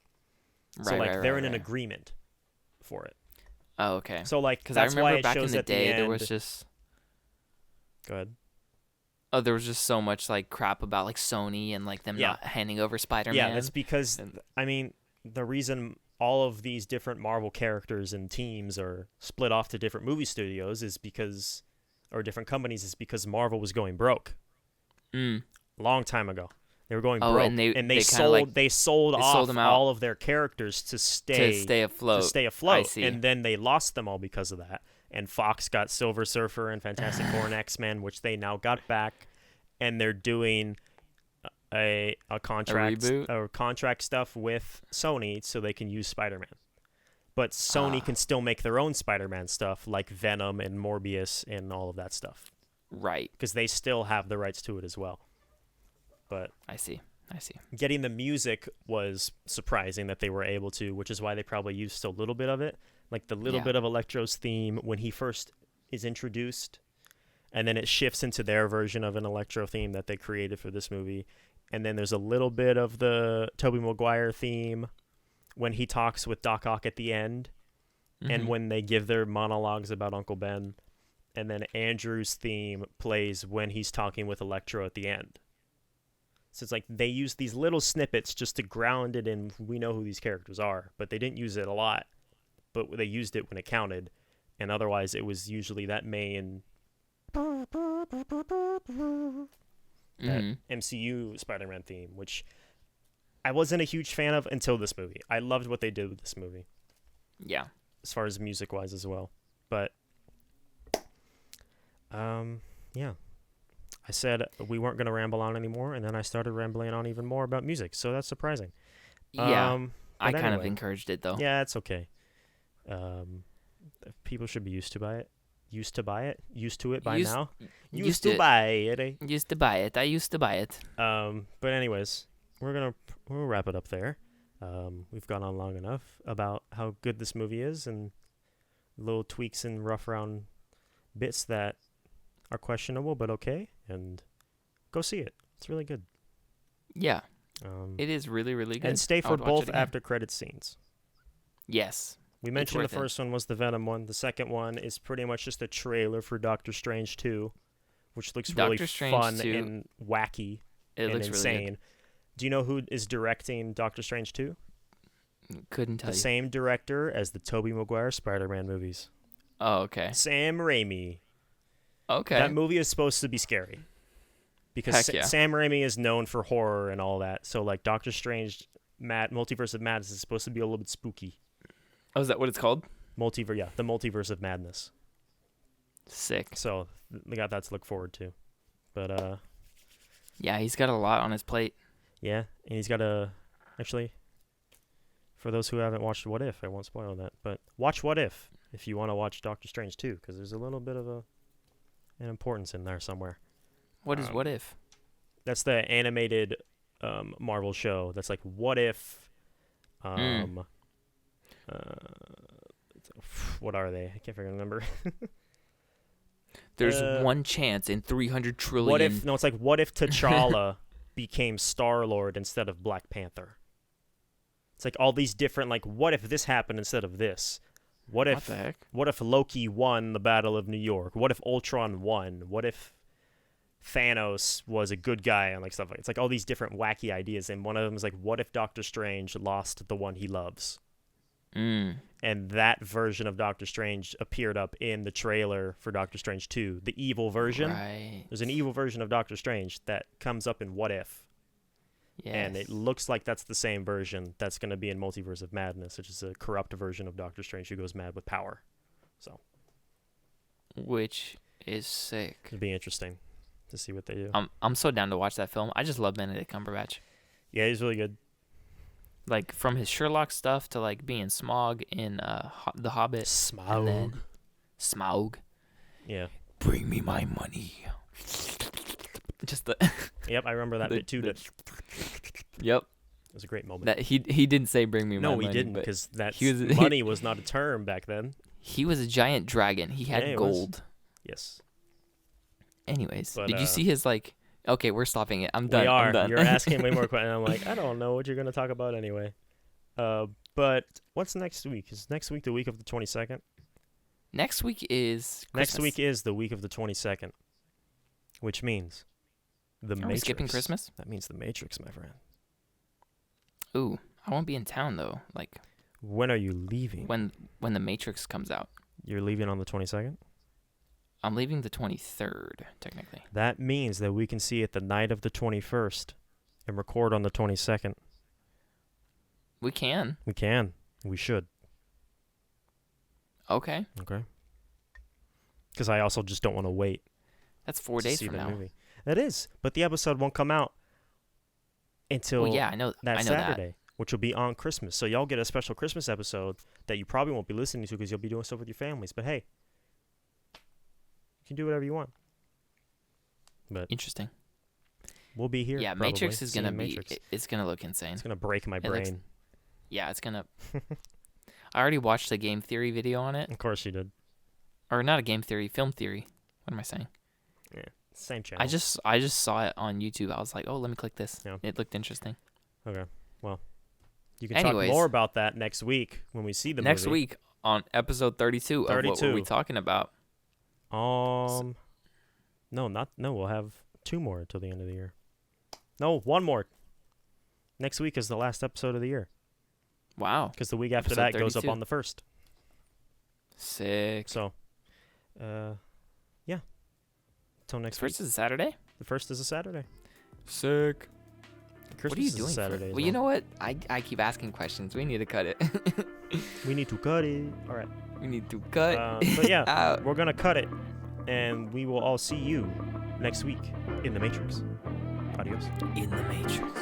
So right, like right, they're right, in an right. agreement for it. Oh, okay. So like Because I that's why remember it back in shows the at day the end. there was just Go ahead. there was just so much like crap about like Sony and like them Yeah. not handing over Spider-Man. Yeah, that's because and- I mean the reason all of these different Marvel characters and teams are split off to different movie studios is because, or different companies, is because Marvel was going broke Mm. a long time ago. They were going Oh, broke, and they kinda, sold like, they sold they off sold them out. all of their characters to stay afloat. afloat. I see. And then they lost them all because of that. And Fox got Silver Surfer and Fantastic Four and X-Men, which they now got back, and they're doing a contract reboot? or contract stuff with Sony so they can use Spider-Man. But Sony can still make their own Spider-Man stuff like Venom and Morbius and all of that stuff Right. because they still have the rights to it as well. But I see. getting the music was surprising that they were able to, which is why they probably used a little bit of it, like the little Yeah. bit of Electro's theme when he first is introduced, and then it shifts into their version of an Electro theme that they created for this movie, and then there's a little bit of the Tobey Maguire theme when he talks with Doc Ock at the end, and Mhm. when they give their monologues about Uncle Ben, and then Andrew's theme plays when he's talking with Electro at the end. So it's like they use these little snippets just to ground it in, we know who these characters are, but they didn't use it a lot. but they used it when it counted, and otherwise it was usually that main that MCU Spider-Man theme, which I wasn't a huge fan of until this movie. I loved what they did with this movie. Yeah. As far as music-wise as well. But, yeah. I said we weren't going to ramble on anymore, and then I started rambling on even more about music, so that's surprising. Yeah. I But kind of anyway. encouraged it, though. Yeah, it's okay. People should be used to it by Used- now. used to to- buy it. Eh? Used to buy it. I used to buy it. But anyways, we'll wrap it up there. We've gone on long enough about how good this movie is and little tweaks and rough around bits that are questionable but okay, and go see it. It's really good. Yeah. Um, It is really, really good. and stay I for would watch both it again. after credit scenes. Yes. We mentioned the worth it. first one was the Venom one. The second one is pretty much just a trailer for Doctor Strange 2, which looks really Doctor Strange fun 2 and wacky It and looks insane. really Do you know who is directing Doctor Strange 2? good. Couldn't tell The you. same director as the Tobey Maguire Spider-Man movies. Oh, okay. Sam Raimi. Okay. That movie is supposed to be scary. Because Heck yeah. Sam Raimi is known for horror and all that. So like Doctor Strange Multiverse of Madness is supposed to be a little bit spooky. Oh, is that what it's called? The Multiverse of Madness. Sick. So we got that to look forward to. But Yeah, he's got a lot on his plate. yeah, and he's got a actually for those who haven't watched What If, I won't spoil that, but watch What If you want to watch Doctor Strange 2, because there's a little bit of an importance in there somewhere. What is What If? That's the animated Marvel show. That's like What If what are they? I can't remember. There's one chance in 300 trillion. What if it's like what if T'Challa became Star-Lord instead of Black Panther? It's like all these different like what if this happened instead of this? What if the heck? What if Loki won the Battle of New York? What if Ultron won? What if Thanos was a good guy and like stuff like it's like all these different wacky ideas, and one of them is like what if Doctor Strange lost the one he loves? And that version of Doctor Strange appeared up in the trailer for Doctor Strange 2, the evil version. Right. There's an evil version of Doctor Strange that comes up in What If. Yes. And it looks like that's the same version that's going to be in Multiverse of Madness, which is a corrupt version of Doctor Strange who goes mad with power. So, which is sick. it'd be interesting to see what they do. I'm so down to watch that film. I just love Benedict Cumberbatch. Yeah, he's really good. Like from his Sherlock stuff to like being Smaug in The Hobbit. and then Smaug. Yeah. Bring me my money. Just the. Yep, I remember that bit too. It Yep. was a great moment. That he didn't say bring me my money. No, he didn't, but because that he was- money was not a term back then. he was a giant dragon. He had Yeah, he was. gold. Yes. Anyways, But, did you see his like? Okay, we're stopping it. I'm done. We are. I'm done. You're asking way more questions. I'm like, I don't know what you're going to talk about anyway. But what's next week? Is next week the week of the 22nd? Next week is Christmas. Next week is the week of the 22nd, which means the Matrix. Are we skipping Christmas? That means the Matrix, my friend. Ooh, I won't be in town though. Like When are you leaving? when the Matrix comes out. You're leaving on the 22nd? I'm leaving the 23rd, technically. That means that we can see it the night of the 21st and record on the 22nd. We can. We can. We should. Okay. Okay. Because I also just don't want to wait That's 4 to days see from the now. movie. That is, but the episode won't come out until Well, yeah, I know. that I know Saturday, which will be on Christmas. So y'all get a special Christmas episode that you probably won't be listening to because you'll be doing stuff with your families. But hey, you can do whatever you want. But Interesting. we'll be here. Yeah, probably, Matrix is gonna seeing be. Matrix. It's gonna look insane. It's gonna break my It looks- brain. Yeah, it's gonna. I already watched a game theory video on it, Of course you did. or not a game theory, film theory. What am I saying? Same channel. I just saw it on YouTube. I was like, oh, let me click this. Yeah. It looked interesting. Okay. Well, you can Anyways. talk more about that next week when we see the Next movie. week on episode 32 of what were 32. we talking about? No, we'll have 2 more until the end of the year. No, 1 more. Next week is the last episode of the year Wow. because the week after Episode that goes up 32. on the 1st. Sick. So, yeah. Till next First week. is a Saturday? The first is a Saturday. Sick. Christmas What are you is a doing? Saturday. Well, you know what? I keep asking questions. We need to cut it. We need to cut it. All right. We need to cut But yeah, out. we're gonna cut it, and we will all see you next week in the Matrix. Adios. In the Matrix.